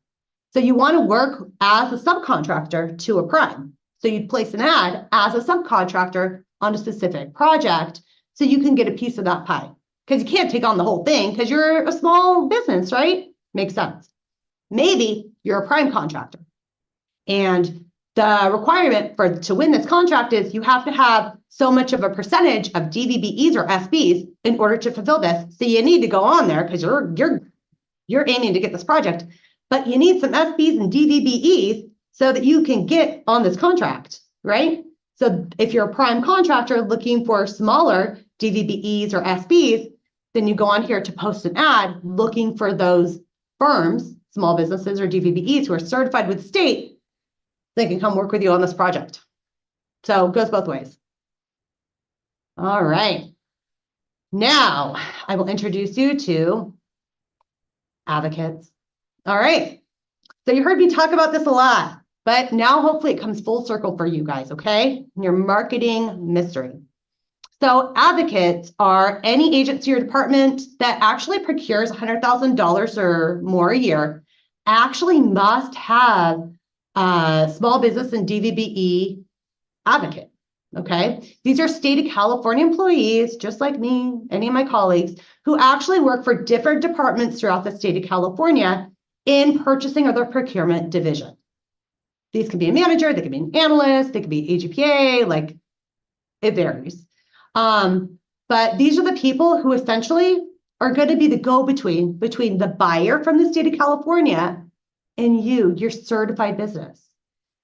So you want to work as a subcontractor to a prime. So you'd place an ad as a subcontractor on a specific project so you can get a piece of that pie. Because you can't take on the whole thing because you're a small business, right? Makes sense. Maybe you're a prime contractor. And the requirement to win this contract is you have to have so much of a percentage of DVBEs or SBs in order to fulfill this. So you need to go on there because you're aiming to get this project. but you need some SBs and DVBEs so that you can get on this contract, right? So if you're a prime contractor looking for smaller DVBEs or SBs, then you go on here to post an ad looking for those firms, small businesses or DVBEs who are certified with the state. They can come work with you on this project. So it goes both ways. All right. Now I will introduce you to advocates. All right. So you heard me talk about this a lot, but now hopefully it comes full circle for you guys, okay? Your marketing mystery. So advocates are any agency or department that actually procures $100,000 or more a year, actually must have a small business and DVBE advocate, okay? These are state of California employees, just like me, any of my colleagues, who actually work for different departments throughout the state of California in purchasing or their procurement division. These can be a manager, they can be an analyst, they can be AGPA, like it varies. But these are the people who essentially are going to be the go-between between the buyer from the state of California and you, your certified business.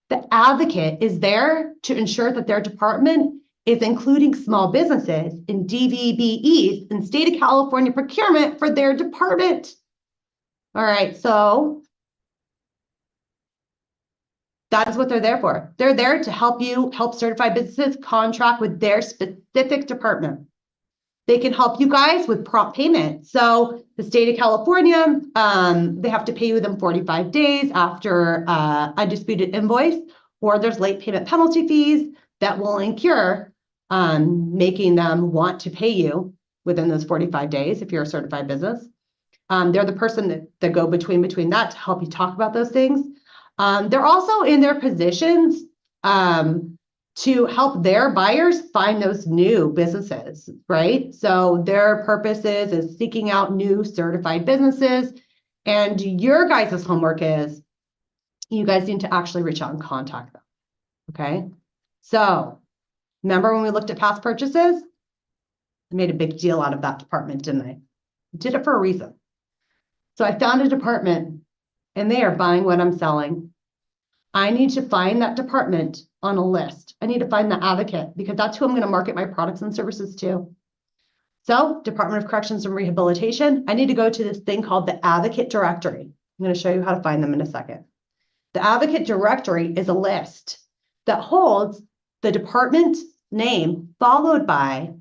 The advocate is there to ensure that their department is including small businesses in DVBEs and state of California procurement for their department. All right, so that is what they're there for. They're there to help you help certified businesses contract with their specific department. They can help you guys with prompt payment. So the state of California, they have to pay you within 45 days after undisputed invoice, or there's late payment penalty fees that will incur, making them want to pay you within those 45 days if you're a certified business. They're the person that go between that to help you talk about those things. They're also in their positions to help their buyers find those new businesses, right? So their purpose is seeking out new certified businesses. And your guys' homework is you guys need to actually reach out and contact them, okay? So remember when we looked at past purchases? I made a big deal out of that department, didn't I? I did it for a reason. So I found a department and they are buying what I'm selling. I need to find that department on a list. I need to find the advocate because that's who I'm going to market my products and services to. So Department of Corrections and Rehabilitation, I need to go to this thing called the Advocate Directory. I'm going to show you how to find them in a second. The Advocate Directory is a list that holds the department name followed by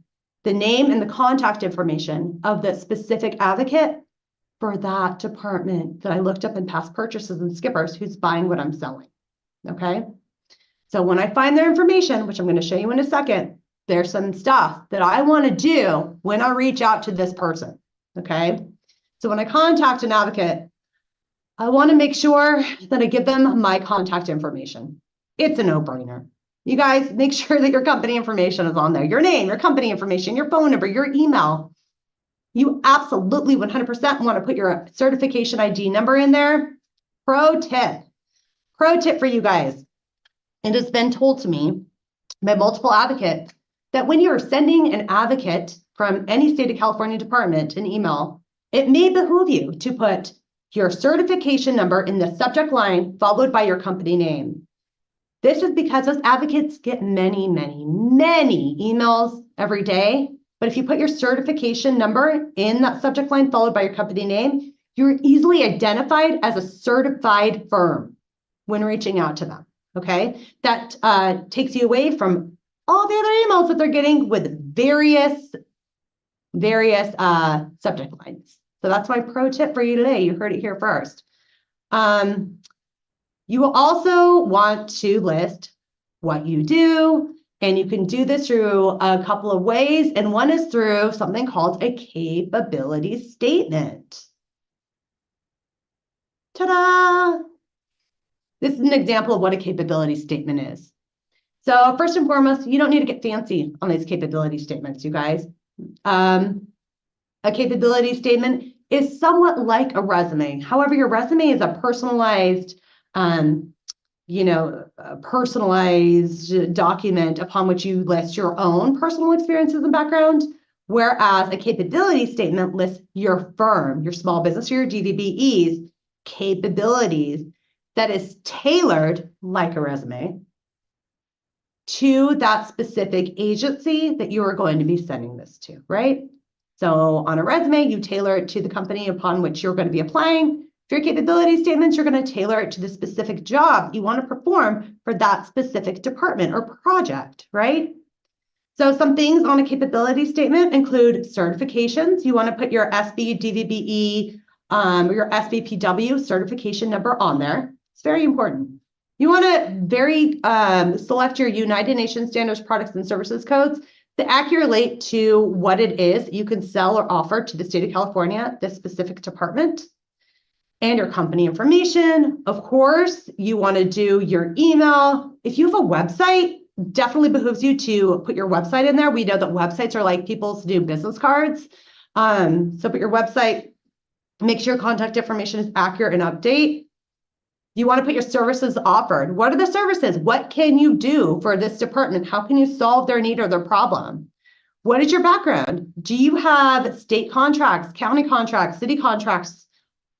the name and the contact information of the specific advocate for that department that I looked up in past purchases and skippers who's buying what I'm selling, okay? So when I find their information, which I'm going to show you in a second, there's some stuff that I want to do when I reach out to this person, okay? So when I contact an advocate, I want to make sure that I give them my contact information. It's a no-brainer. You guys make sure that your company information is on there. Your name, your company information, your phone number, your email. You absolutely 100% want to put your certification ID number in there. Pro tip for you guys. It has been told to me by multiple advocates that when you're sending an advocate from any state of California department an email, it may behoove you to put your certification number in the subject line followed by your company name. This is because those advocates get many emails every day. But if you put your certification number in that subject line followed by your company name, you're easily identified as a certified firm when reaching out to them, okay? That takes you away from all the other emails that they're getting with various subject lines. So that's my pro tip for you today. You heard it here first. You will also want to list what you do, and you can do this through a couple of ways, and one is through something called a capability statement. Ta-da! This is an example of what a capability statement is. So first and foremost, you don't need to get fancy on these capability statements, you guys. A capability statement is somewhat like a resume. However, your resume is a personalized a personalized document upon which you list your own personal experiences and background, whereas a capability statement lists your firm, your small business, or your DVBEs capabilities that is tailored, like a resume, to that specific agency that you are going to be sending this to, right? So on a resume, you tailor it to the company upon which you're going to be applying. For your capability statements, you're going to tailor it to the specific job you want to perform for that specific department or project, right? So some things on a capability statement include certifications. You want to put your SB, DVBE, or your SBPW certification number on there. It's very important. You want to select your United Nations Standards Products and Services codes that accurately to what it is you can sell or offer to the state of California, this specific department, and your company information. Of course, you want to do your email. If you have a website, definitely behooves you to put your website in there. We know that websites are like people's new business cards. So put your website, make sure your contact information is accurate and update. You want to put your services offered. What are the services? What can you do for this department? How can you solve their need or their problem? What is your background? Do you have state contracts, county contracts, city contracts,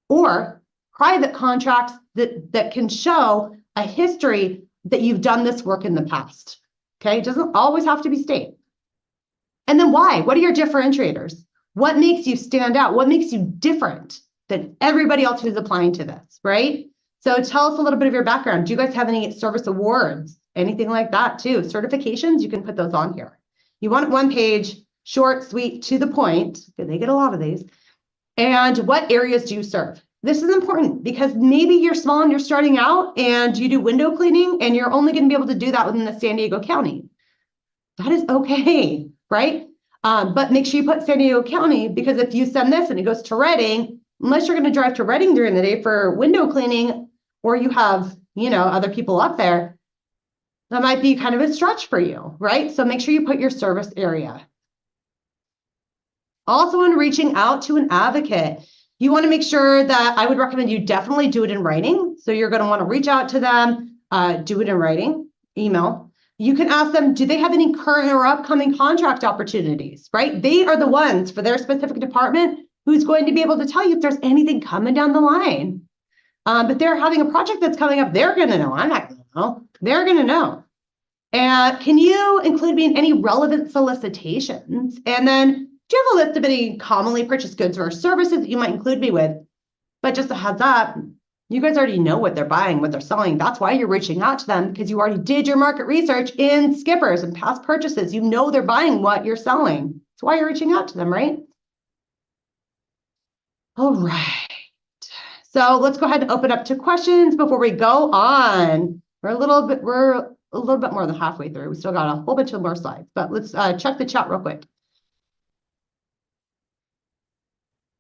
or private contracts that can show a history that you've done this work in the past? Okay, it doesn't always have to be state. And then why? What are your differentiators? What makes you stand out? What makes you different than everybody else who's applying to this, right? So tell us a little bit of your background. Do you guys have any service awards? Anything like that too? Certifications, you can put those on here. You want it one page, short, sweet, to the point, because they get a lot of these. And what areas do you serve? This is important because maybe you're small and you're starting out and you do window cleaning and you're only going to be able to do that within the San Diego County. That is okay, right? But make sure you put San Diego County, because if you send this and it goes to Redding, unless you're going to drive to Redding during the day for window cleaning, or you have, other people up there, that might be kind of a stretch for you, right? So make sure you put your service area. Also, when reaching out to an advocate, you want to make sure that I would recommend you definitely do it in writing. So you're going to want to reach out to them, do it in writing, email. You can ask them, do they have any current or upcoming contract opportunities, right? They are the ones for their specific department who's going to be able to tell you if there's anything coming down the line. But they're having a project that's coming up, they're going to know. I'm not going to know. They're going to know. And can you include me in any relevant solicitations? And then do you have a list of any commonly purchased goods or services that you might include me with? But just a heads up, you guys already know what they're buying, what they're selling. That's why you're reaching out to them, because you already did your market research in skippers and past purchases. You know they're buying what you're selling. That's why you're reaching out to them, right? All right. So let's go ahead and open up to questions before we go on. We're a little bit more than halfway through. We still got a whole bunch of more slides, but let's check the chat real quick.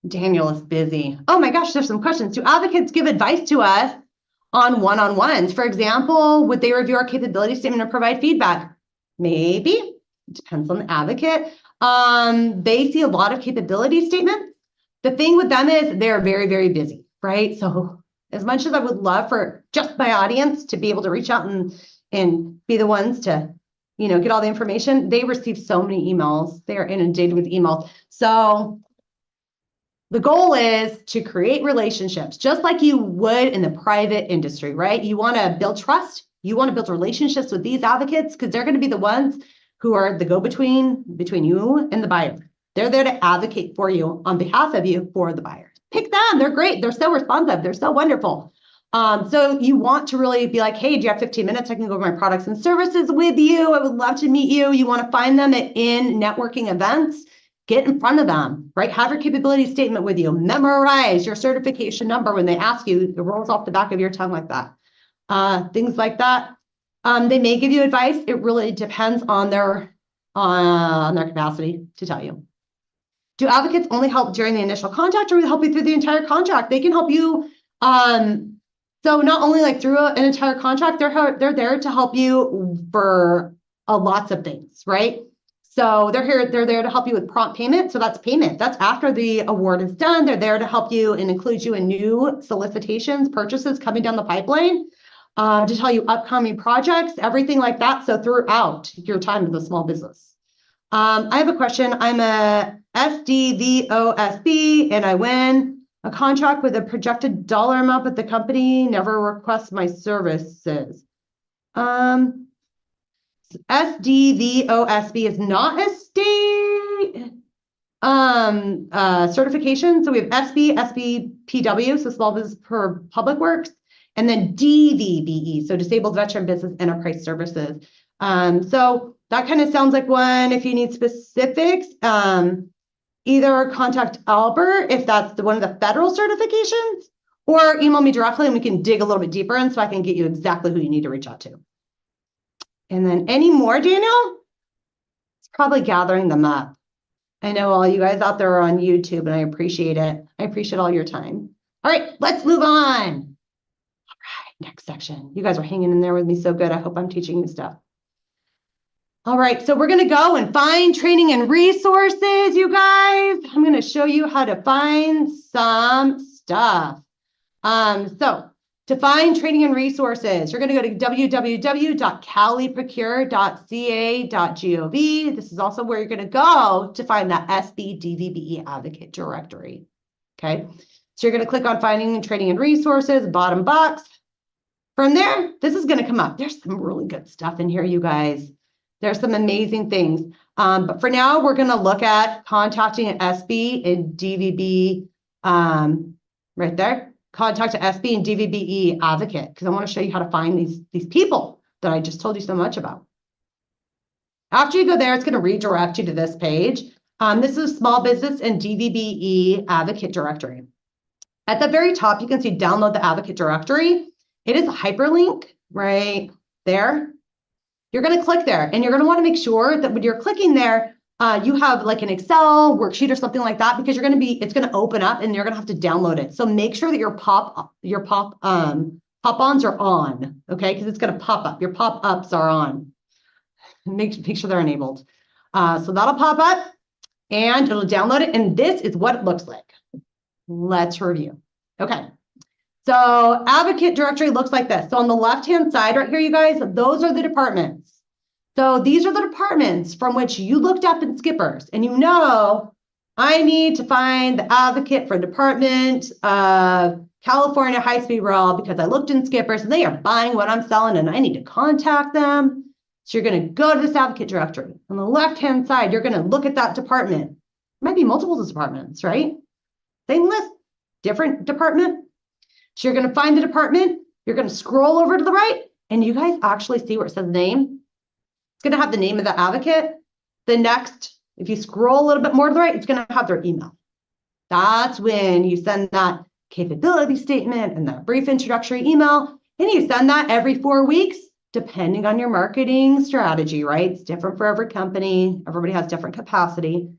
Daniel is busy. Oh my gosh, there's some questions. Do advocates give advice to us on one-on-ones? For example, would they review our capability statement or provide feedback? Maybe. It depends on the advocate. They see a lot of capability statements. The thing with them is they're very, very busy, right? So as much as I would love for just my audience to be able to reach out and be the ones to, get all the information, they receive so many emails. They are inundated with emails. So the goal is to create relationships, just like you would in the private industry, right? You want to build trust. You want to build relationships with these advocates because they're going to be the ones who are the go-between between you and the buyer. They're there to advocate for you on behalf of you for the buyer. Pick them. They're great. They're so responsive. They're so wonderful. So you want to really be like, hey, do you have 15 minutes? I can go over my products and services with you. I would love to meet you. You want to find them in networking events. Get in front of them, right? Have your capability statement with you. Memorize your certification number when they ask you. It rolls off the back of your tongue like that. Things like that. They may give you advice. It really depends on their capacity to tell you. Do advocates only help during the initial contact, or will they help you through the entire contract? They can help you. So not only like through an entire contract, they're there to help you for lots of things, right? So they're there to help you with prompt payment. So that's payment. That's after the award is done. They're there to help you and include you in new solicitations, purchases coming down the pipeline, to tell you upcoming projects, everything like that. So throughout your time as a small business. I have a question. I'm a SDVOSB and I win. A contract with a projected dollar amount, but the company never requests my services. SDVOSB is not a state certification. So we have SB, SBPW, so Small Business per Public Works, and then DVBE, so Disabled Veteran Business Enterprise Services. So that kind of sounds like one. If you need specifics, either contact Albert if that's one of the federal certifications, or email me directly and we can dig a little bit deeper in so I can get you exactly who you need to reach out to. And then any more, Daniel? It's probably gathering them up. I know all you guys out there are on YouTube and I appreciate it. I appreciate all your time. All right, let's move on. All right, next section. You guys are hanging in there with me so good. I hope I'm teaching you stuff. All right, so we're going to go and find training and resources, you guys. I'm going to show you how to find some stuff. So to find training and resources, you're going to go to www.caliprocure.ca.gov. This is also where you're going to go to find that SB DVBE Advocate directory. Okay, so you're going to click on finding training and resources, bottom box. From there, this is going to come up. There's some really good stuff in here, you guys. There's some amazing things. But for now, we're going to look at contacting an SB and DVB right there. Contact an SB and DVBE advocate, because I want to show you how to find these people that I just told you so much about. After you go there, it's going to redirect you to this page. This is Small Business and DVBE Advocate Directory. At the very top, you can see download the Advocate Directory. It is a hyperlink right there. You're going to click there, and you're going to want to make sure that when you're clicking there, you have like an Excel worksheet or something like that, because it's going to open up and you're going to have to download it. So make sure that your pop-ons are on, okay? Because it's going to pop up. Your pop-ups are on. Make sure they're enabled. So that'll pop up and it'll download it. And this is what it looks like. Let's review. Okay. So advocate directory looks like this. So on the left-hand side right here, you guys, those are the departments. So these are the departments from which you looked up in Skippers, and you know, I need to find the advocate for Department of California High-Speed Rail because I looked in Skippers and they are buying what I'm selling and I need to contact them. So you're going to go to this advocate directory. On the left-hand side, you're going to look at that department. It might be multiple departments, right? Same list, different department. So you're going to find the department. You're going to scroll over to the right, and you guys actually see where it says name. It's going to have the name of the advocate. The next, if you scroll a little bit more to the right, it's going to have their email. That's when you send that capability statement and that brief introductory email, and you send that every 4 weeks, depending on your marketing strategy, right? It's different for every company. Everybody has different capacity.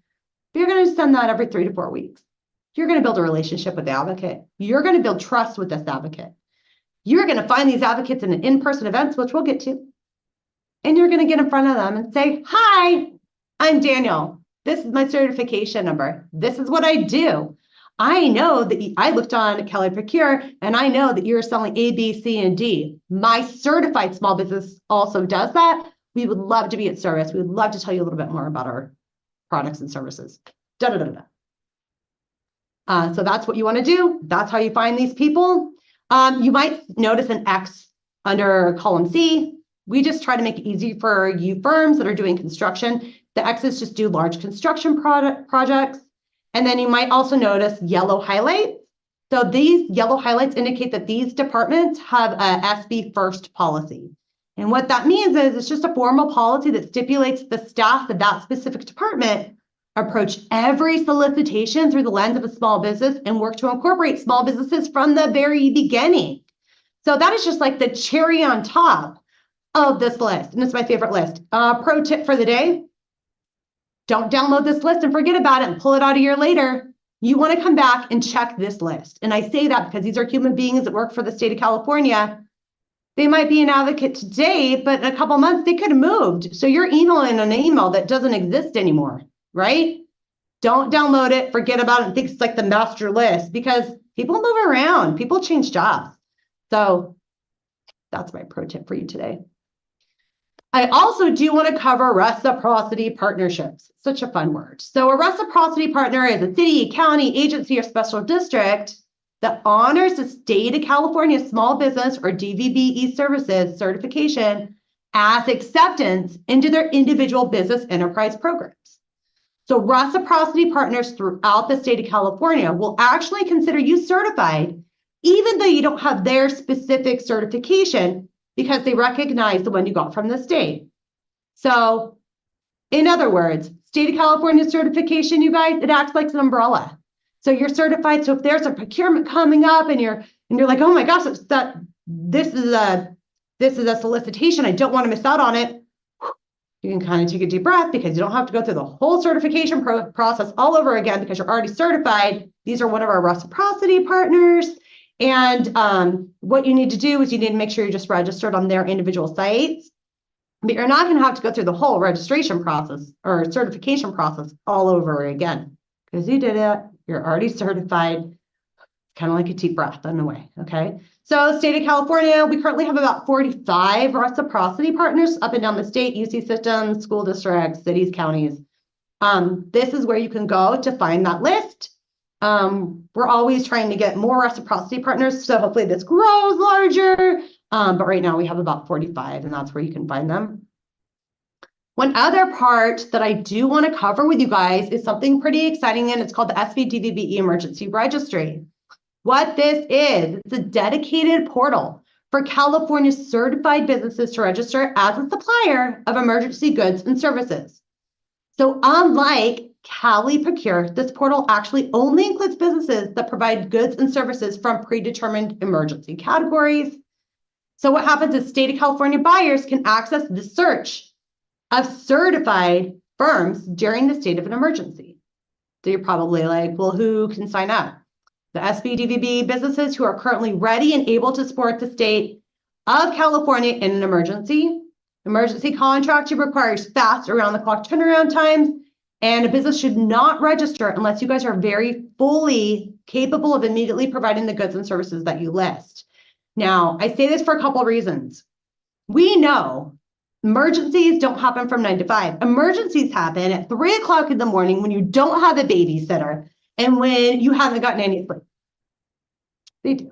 But you're going to send that every 3 to 4 weeks. You're going to build a relationship with the advocate. You're going to build trust with this advocate. You're going to find these advocates in in-person events, which we'll get to. And you're going to get in front of them and say, hi, I'm Daniel. This is my certification number. This is what I do. I know that I looked on Caliprocure and I know that you're selling A, B, C, and D. My certified small business also does that. We would love to be at service. We would love to tell you a little bit more about our products and services. Da, da, da, da. So that's what you want to do. That's how you find these people. You might notice an X under column C. We just try to make it easy for you firms that are doing construction. The X's just do large construction projects. And then you might also notice yellow highlights. So these yellow highlights indicate that these departments have a SB first policy. And what that means is it's just a formal policy that stipulates the staff of that specific department approach every solicitation through the lens of a small business and work to incorporate small businesses from the very beginning. So that is just like the cherry on top of this list. And it's my favorite list. Pro tip for the day. Don't download this list and forget about it and pull it out a year later. You want to come back and check this list. And I say that because these are human beings that work for the state of California. They might be an advocate today, but in a couple months, they could have moved. So you're emailing an email that doesn't exist anymore. Right? Don't download it, forget about it, and think it's like the master list, because people move around, people change jobs. So that's my pro tip for you today. I also do want to cover reciprocity partnerships. Such a fun word. So a reciprocity partner is a city, county, agency, or special district that honors the state of California small business or DVBE services certification as acceptance into their individual business enterprise programs. So reciprocity partners throughout the state of California will actually consider you certified, even though you don't have their specific certification, because they recognize the one you got from the state. So in other words, state of California certification, you guys, it acts like an umbrella. So you're certified. So if there's a procurement coming up and you're like, oh my gosh, this is a solicitation, I don't want to miss out on it. You can kind of take a deep breath because you don't have to go through the whole certification process all over again because you're already certified. These are one of our reciprocity partners. And what you need to do is you need to make sure you're just registered on their individual sites. But you're not going to have to go through the whole registration process or certification process all over again because you did it. You're already certified. Kind of like a deep breath in a way, okay? So state of California, we currently have about 45 reciprocity partners up and down the state, UC systems, school districts, cities, counties. This is where you can go to find that list. We're always trying to get more reciprocity partners, so hopefully this grows larger. But right now we have about 45, and that's where you can find them. One other part that I do want to cover with you guys is something pretty exciting, and it's called the SB-DVBE Emergency Registry. What this is, it's a dedicated portal for California certified businesses to register as a supplier of emergency goods and services. So unlike eProcure, this portal actually only includes businesses that provide goods and services from predetermined emergency categories. So what happens is state of California buyers can access the search of certified firms during the state of an emergency. So you're probably like, well, who can sign up? The SB-DVB businesses who are currently ready and able to support the state of California in an emergency. Emergency contracting requires fast around-the-clock turnaround times, and a business should not register unless you guys are very fully capable of immediately providing the goods and services that you list. Now, I say this for a couple of reasons. We know emergencies don't happen from 9 to 5. Emergencies happen at 3 o'clock in the morning when you don't have a babysitter and when you haven't gotten any sleep. They do.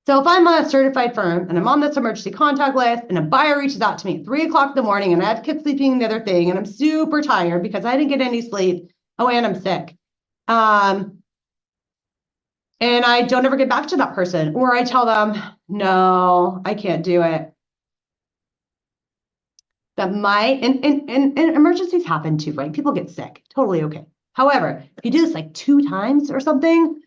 So if I'm a certified firm and I'm on this emergency contact list and a buyer reaches out to me at 3 o'clock in the morning and I have kids sleeping in the other thing and I'm super tired because I didn't get any sleep, oh, and I'm sick. And I don't ever get back to that person, or I tell them, no, I can't do it. That might, and emergencies happen too, right? People get sick, totally okay. However, if you do this like 2 times or something,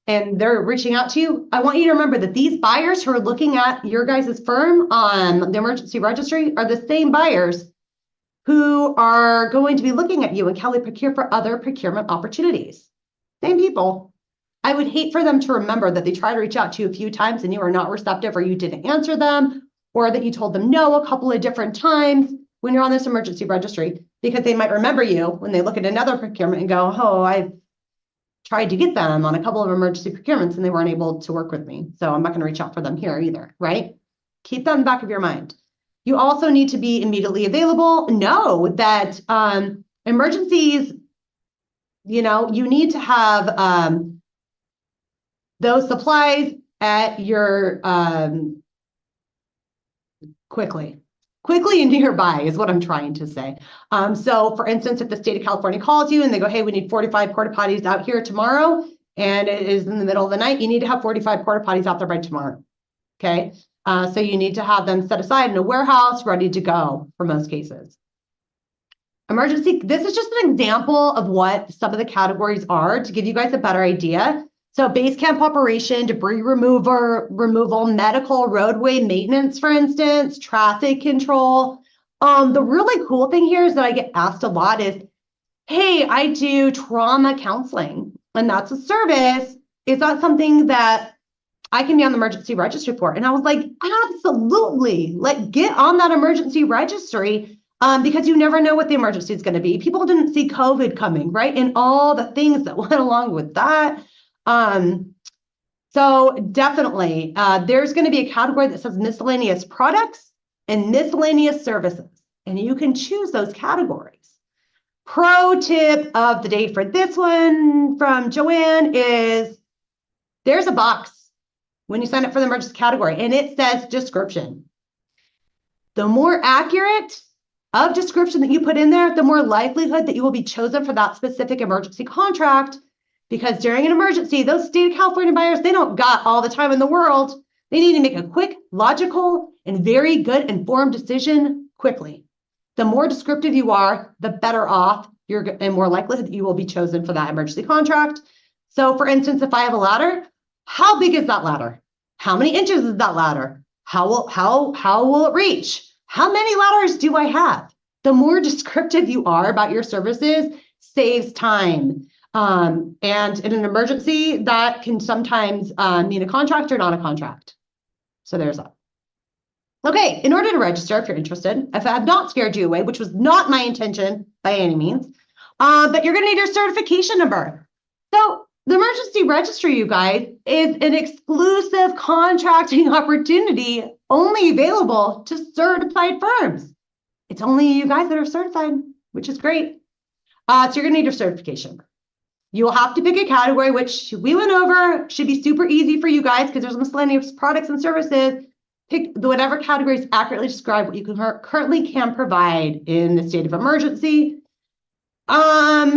and they're reaching out to you, I want you to remember that these buyers who are looking at your guys' firm on the emergency registry are the same buyers who are going to be looking at you in eProcure for other procurement opportunities. Same people. I would hate for them to remember that they tried to reach out to you a few times and you are not receptive, or you didn't answer them, or that you told them no a couple of different times when you're on this emergency registry, because they might remember you when they look at another procurement and go, oh, I've tried to get them on a couple of emergency procurements and they weren't able to work with me. So I'm not going to reach out for them here either, right? Keep that in the back of your mind. You also need to be immediately available. Know that emergencies, you know, you need to have those supplies at your quickly and nearby is what I'm trying to say. So for instance, if the state of California calls you and they go, hey, we need 45 porta potties out here tomorrow, and it is in the middle of the night, you need to have 45 porta potties out there by tomorrow. Okay. So you need to have them set aside in a warehouse ready to go for most cases. Emergency, this is just an example of what some of the categories are to give you guys a better idea. So base camp operation, debris removal, medical, roadway maintenance, for instance, traffic control. The really cool thing here is that I get asked a lot is, hey, I do trauma counseling, and that's a service. Is that something that I can be on the emergency registry for? And I was like, absolutely. Like, get on that emergency registry because you never know what the emergency is going to be. People didn't see COVID coming, right? And all the things that went along with that. So definitely, there's going to be a category that says miscellaneous products. and miscellaneous services. And you can choose those categories. Pro tip of the day for this one from Joann is there's a box when you sign up for the emergency category, and it says description. The more accurate of description that you put in there, the more likelihood that you will be chosen for that specific emergency contract. Because during an emergency, those state of California buyers, they don't got all the time in the world. They need to make a quick, logical, and very good informed decision quickly. The more descriptive you are, the better off you're and more likely that you will be chosen for that emergency contract. So for instance, if I have a ladder, how big is that ladder? How many inches is that ladder? How will it reach? How many ladders do I have? The more descriptive you are about your services saves time. And in an emergency, that can sometimes mean a contract or not a contract. So there's that. Okay, in order to register, if you're interested, if I have not scared you away, which was not my intention by any means, but you're going to need your certification number. So the emergency registry, you guys, is an exclusive contracting opportunity only available to certified firms. It's only you guys that are certified, which is great. So you're going to need your certification. You will have to pick a category, which we went over, should be super easy for you guys because there's miscellaneous products and services. Pick whatever categories accurately describe what you currently can provide in the state of emergency.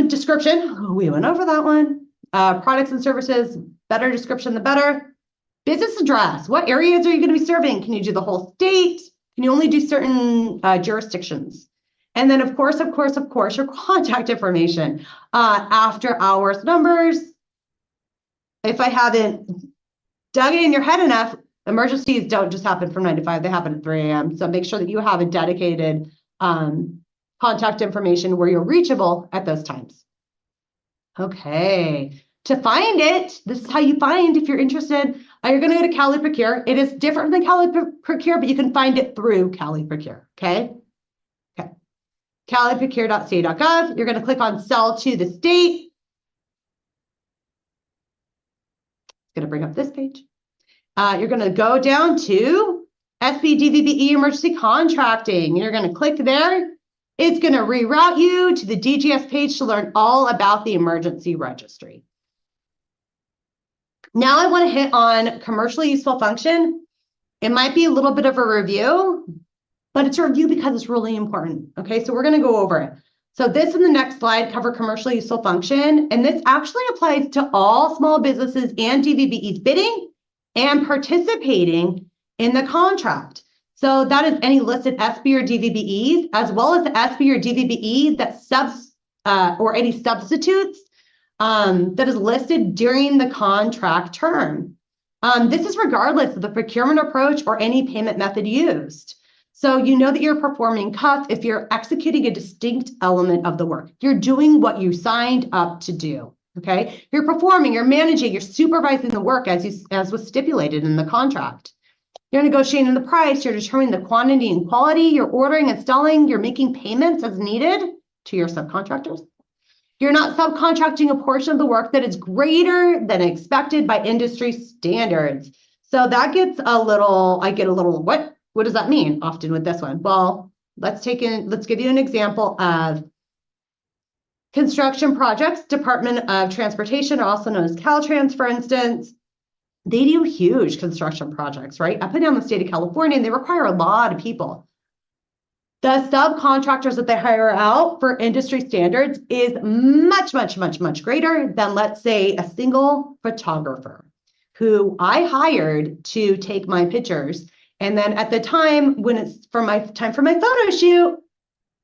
Description, we went over that one. Products and services, better description, the better. Business address, what areas are you going to be serving? Can you do the whole state? Can you only do certain jurisdictions? And then, of course, your contact information, after hours numbers. If I haven't dug it in your head enough, emergencies don't just happen from 9 to 5, they happen at 3 a.m. So make sure that you have a dedicated contact information where you're reachable at those times. Okay, to find it, this is how you find if you're interested. You're going to go to eProcure. It is different than eProcure, but you can find it through eProcure, okay? Okay, eProcure.ca.gov. You're going to click on Sell to the State. It's going to bring up this page. You're going to go down to SB DVBE Emergency Contracting. You're going to click there. It's going to reroute you to the DGS page to learn all about the emergency registry. Now I want to hit on commercially useful function. It might be a little bit of a review, but it's a review because it's really important. Okay, so we're going to go over it. So this and the next slide cover commercially useful function, and this actually applies to all small businesses and DVBEs bidding and participating in the contract. So that is any listed SB or DVBEs, as well as the SB or DVBE that or any substitutes that is listed during the contract term. This is regardless of the procurement approach or any payment method used. So you know that you're performing cuts if you're executing a distinct element of the work. You're doing what you signed up to do. Okay, you're performing, you're managing, you're supervising the work as was stipulated in the contract. You're negotiating the price, you're determining the quantity and quality, you're ordering, installing, you're making payments as needed to your subcontractors. You're not subcontracting a portion of the work that is greater than expected by industry standards. So that gets a little, what does that mean often with this one? Well, let's give you an example of construction projects. Department of Transportation, also known as Caltrans, for instance, they do huge construction projects, right? Up and down the state of California, and they require a lot of people. The subcontractors that they hire out for industry standards is much, much, much, much greater than, let's say, a single photographer who I hired to take my pictures. And then at the time when it's for my photo shoot,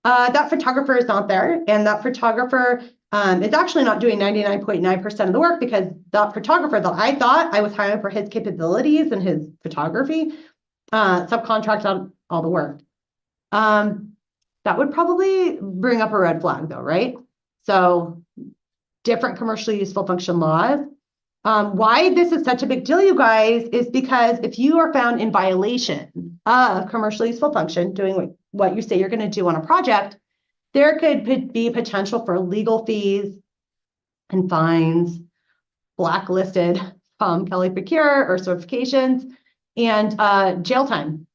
that photographer is not there, and that photographer is actually not doing 99.9% of the work because that photographer that I thought I was hiring for his capabilities and his photography subcontracts out all the work. That would probably bring up a red flag though, right? So different commercially useful function laws. Why this is such a big deal, you guys, is because if you are found in violation of commercially useful function, doing what you say you're going to do on a project, there could be potential for legal fees and fines, blacklisted from eProcure or certifications, and jail time.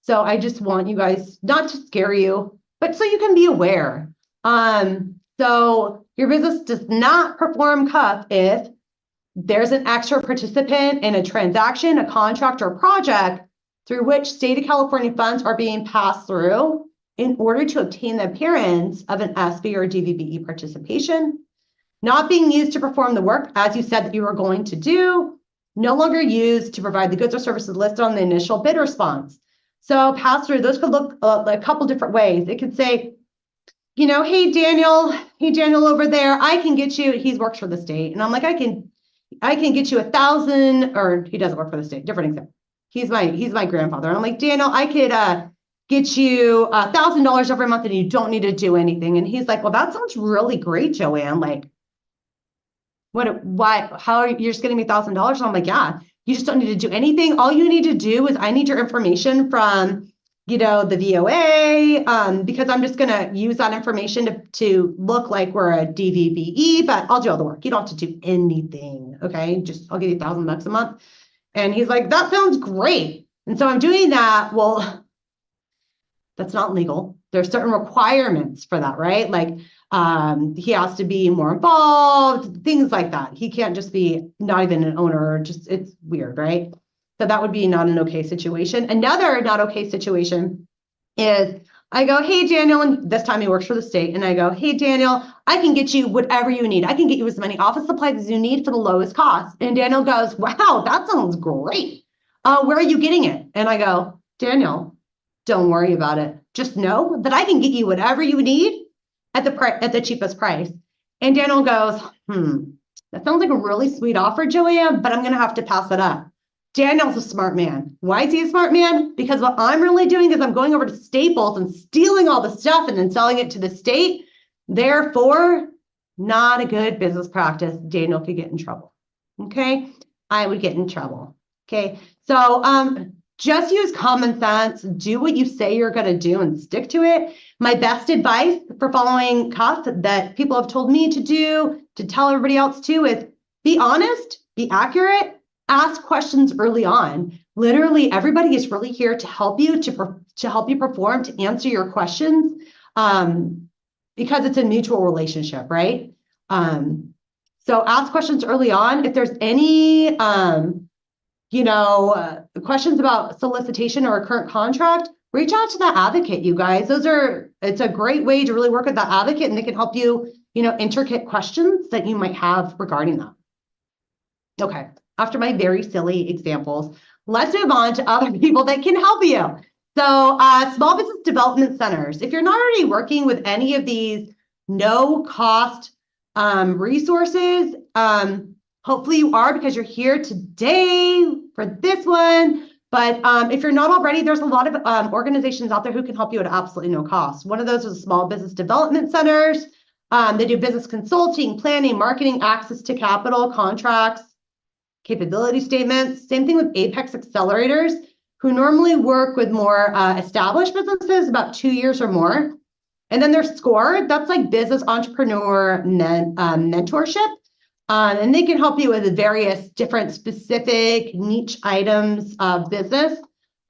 So I just want you guys not to scare you, but so you can be aware. So your business does not perform CUF if there's an extra participant in a transaction, a contract, or project through which state of California funds are being passed through in order to obtain the appearance of an SB or DVBE participation, not being used to perform the work as you said that you were going to do, no longer used to provide the goods or services listed on the initial bid response. So pass through, those could look like a couple different ways. It could say, you know, hey Daniel over there, I can get you, he works for the state. And I'm like, I can get you 1,000, or he doesn't work for the state, different example. He's my grandfather. And I'm like, Daniel, I could get you $1,000 every month and you don't need to do anything. And he's like, well, that sounds really great, Joann. Like, how are you're just getting me $1,000? And I'm like, yeah, you just don't need to do anything. All you need to do is I need your information from, you know, the VOA, because I'm just going to use that information to look like we're a DVBE, but I'll do all the work. You don't have to do anything. Okay. I'll give you $1,000 a month. And he's like, that sounds great. And so I'm doing that. Well, that's not legal. There's certain requirements for that, right? Like, he has to be more involved, things like that. He can't just be not even an owner, it's weird, right? So that would be not an okay situation. Another not okay situation is I go, hey, Daniel, and this time he works for the state. And I go, hey, Daniel, I can get you whatever you need. I can get you as many office supplies as you need for the lowest cost. And Daniel goes, wow, that sounds great. Where are you getting it? And I go, Daniel, don't worry about it. Just know that I can get you whatever you need at the cheapest price. And Daniel goes, that sounds like a really sweet offer, Joann, but I'm going to have to pass it up. Daniel's a smart man. Why is he a smart man? Because what I'm really doing is I'm going over to Staples and stealing all the stuff and then selling it to the state. Therefore, not a good business practice. Daniel could get in trouble. Okay. I would get in trouble. Okay. So, just use common sense, do what you say you're going to do and stick to it. My best advice for following CUF that people have told me to do, to tell everybody else too, is be honest, be accurate, ask questions early on. Literally, everybody is really here to help you, to help you perform, to answer your questions, because it's a mutual relationship, right? So ask questions early on. If there's any, questions about solicitation or a current contract, reach out to that advocate, you guys. It's a great way to really work with that advocate, and they can help you, intricate questions that you might have regarding that. Okay, after my very silly examples, let's move on to other people that can help you. So small business development centers. If you're not already working with any of these no-cost resources, hopefully you are, because you're here today for this one. But if you're not already, there's a lot of organizations out there who can help you at absolutely no cost. One of those is small business development centers. They do business consulting, planning, marketing, access to capital, contracts, capability statements. Same thing with Apex accelerators, who normally work with more established businesses, about 2 years or more. And then there's SCORE, that's like business entrepreneur mentorship. And they can help you with various different specific niche items of business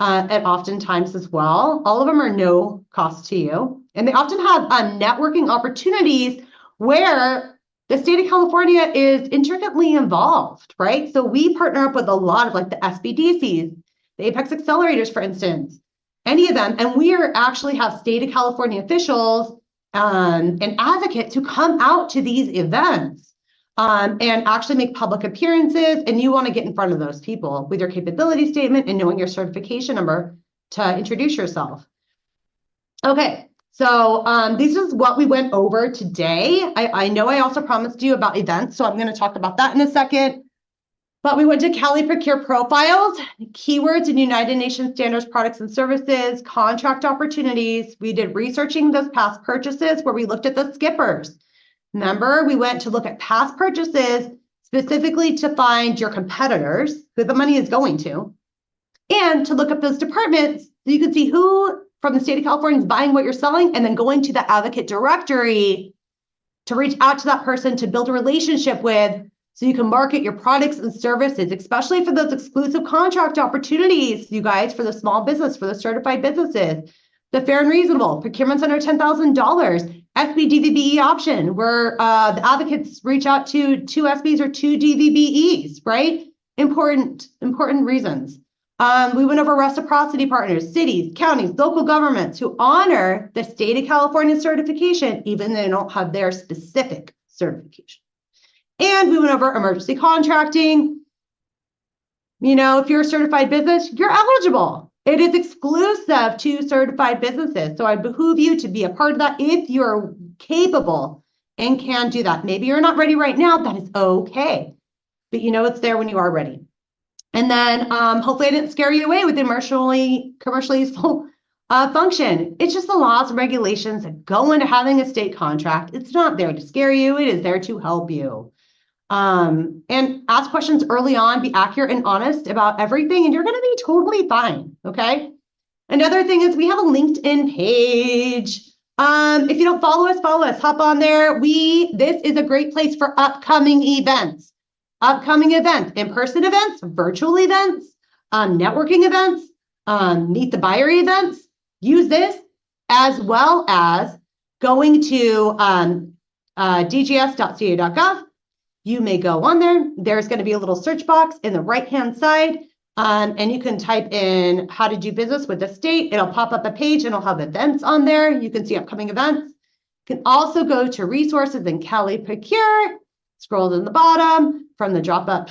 at oftentimes as well. All of them are no cost to you. And they often have networking opportunities where the state of California is intricately involved, right? So we partner up with a lot of like the SBDCs, the Apex accelerators, for instance, any of them. And we actually have state of California officials and advocates who come out to these events. And actually make public appearances, and you want to get in front of those people with your capability statement and knowing your certification number to introduce yourself. Okay, so this is what we went over today. I know I also promised you about events, so I'm going to talk about that in a second. But we went to eProcure profiles, keywords in United Nations standards, products and services, contract opportunities. We did researching those past purchases where we looked at the skippers. Remember, we went to look at past purchases specifically to find your competitors, who the money is going to, and to look up those departments so you can see who from the state of California is buying what you're selling, and then going to the advocate directory to reach out to that person to build a relationship with, so you can market your products and services, especially for those exclusive contract opportunities, you guys, for the small business, for the certified businesses. The fair and reasonable, procurements under $10,000, SB DVBE option, where the advocates reach out to 2 SBs or 2 DVBEs, right? Important reasons. We went over reciprocity partners, cities, counties, local governments who honor the state of California certification, even though they don't have their specific certification. And we went over emergency contracting. You know, if you're a certified business, you're eligible. It is exclusive to certified businesses. So I behoove you to be a part of that if you're capable and can do that. Maybe you're not ready right now, that is okay. But you know it's there when you are ready. And then hopefully I didn't scare you away with the commercially useful function. It's just the laws and regulations that go into having a state contract. It's not there to scare you. It is there to help you. And ask questions early on, be accurate and honest about everything, and you're going to be totally fine, okay? Another thing is we have a LinkedIn page. If you don't follow us, hop on there. This is a great place for upcoming events, in-person events, virtual events, networking events, meet the buyer events. Use this as well as going to dgs.ca.gov. You may go on there. There's going to be a little search box in the right-hand side, and you can type in how to do business with the state. It'll pop up a page and it'll have events on there. You can see upcoming events. You can also go to resources in eProcure. Scroll to the bottom from the drop-up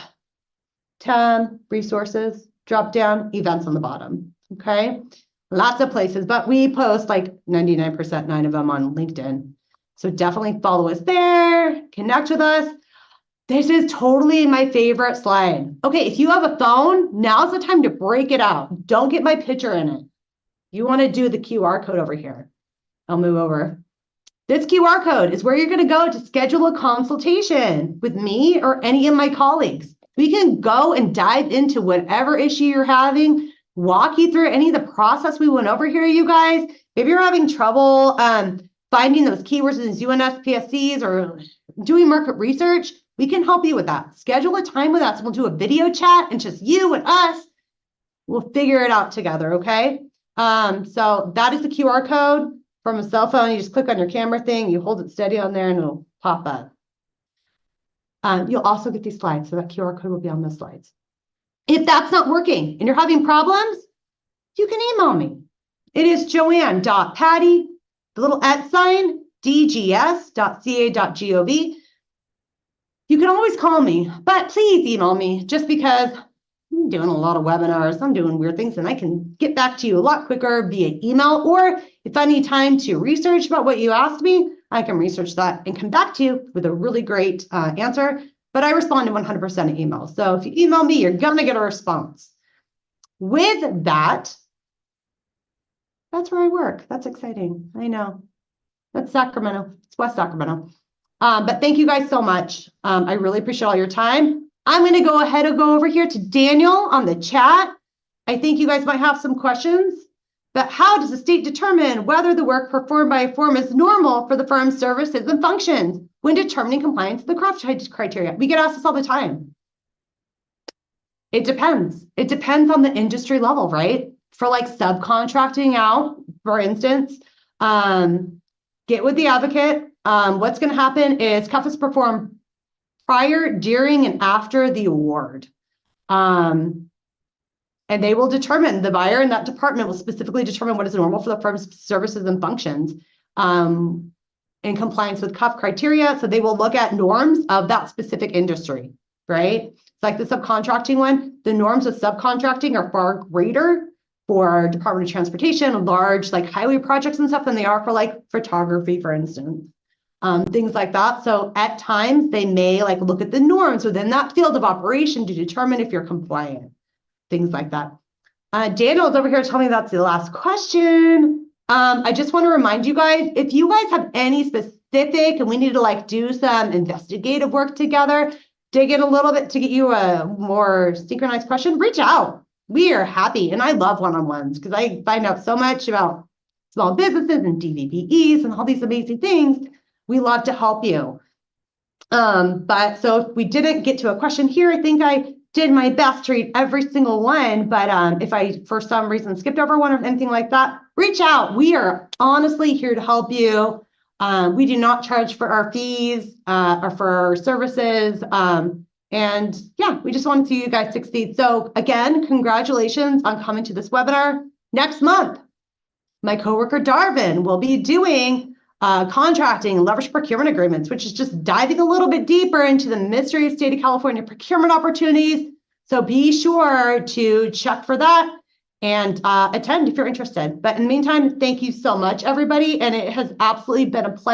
tab, resources, drop down, events on the bottom. Okay, lots of places, but we post like 99% of them on LinkedIn. So definitely follow us there, connect with us. This is totally my favorite slide. Okay, if you have a phone, now's the time to break it out. Don't get my picture in it. You want to do the QR code over here. I'll move over. This QR code is where you're going to go to schedule a consultation with me or any of my colleagues. We can go and dive into whatever issue you're having, walk you through any of the process we went over here, you guys. If you're having trouble finding those keywords in UNSPSCs or doing market research, we can help you with that. Schedule a time with us. We'll do a video chat and just you and us. We'll figure it out together, okay? So that is the QR code from a cell phone. You just click on your camera thing, you hold it steady on there and it'll pop up. You'll also get these slides, so that QR code will be on those slides. If that's not working and you're having problems, you can email me. It is joann.patty, the little @ dgs.ca.gov. You can always call me, but please email me just because I'm doing a lot of webinars. I'm doing weird things and I can get back to you a lot quicker via email, or if I need time to research about what you asked me, I can research that and come back to you with a really great answer. But I respond to 100% of emails. So if you email me, you're going to get a response. With that, that's where I work. That's exciting. I know. That's Sacramento. It's West Sacramento. But thank you guys so much. I really appreciate all your time. I'm going to go ahead and go over here to Daniel on the chat. I think you guys might have some questions. But how does the state determine whether the work performed by a firm is normal for the firm's services and functions when determining compliance with the craft criteria? We get asked this all the time. It depends. It depends on the industry level, right? For like subcontracting out, for instance, get with the advocate. What's going to happen is CUF is performed prior, during, and after the award. And they will determine, the buyer in that department will specifically determine what is normal for the firm's services and functions in compliance with CUF criteria. So they will look at norms of that specific industry, right? It's like the subcontracting one. The norms of subcontracting are far greater for Department of Transportation, large like highway projects and stuff than they are for like photography, for instance. Things like that. So at times they may like look at the norms within that field of operation to determine if you're compliant, things like that. Daniel's over here telling me that's the last question. I just want to remind you guys, if you guys have any specific and we need to like do some investigative work together, dig in a little bit to get you a more synchronized question, reach out. We are happy. And I love one-on-ones because I find out so much about small businesses and DVBEs and all these amazing things. We love to help you. But so if we didn't get to a question here, I think I did my best to read every single one. But if I, for some reason, skipped over one or anything like that, reach out. We are honestly here to help you. We do not charge for our fees or for our services. And yeah, we just want to see you guys succeed. So again, congratulations on coming to this webinar. Next month, my coworker Darvin will be doing contracting and leverage procurement agreements, which is just diving a little bit deeper into the mystery of state of California procurement opportunities. So be sure to check for that and attend if you're interested. But in the meantime, thank you so much, everybody. And it has absolutely been a pleasure.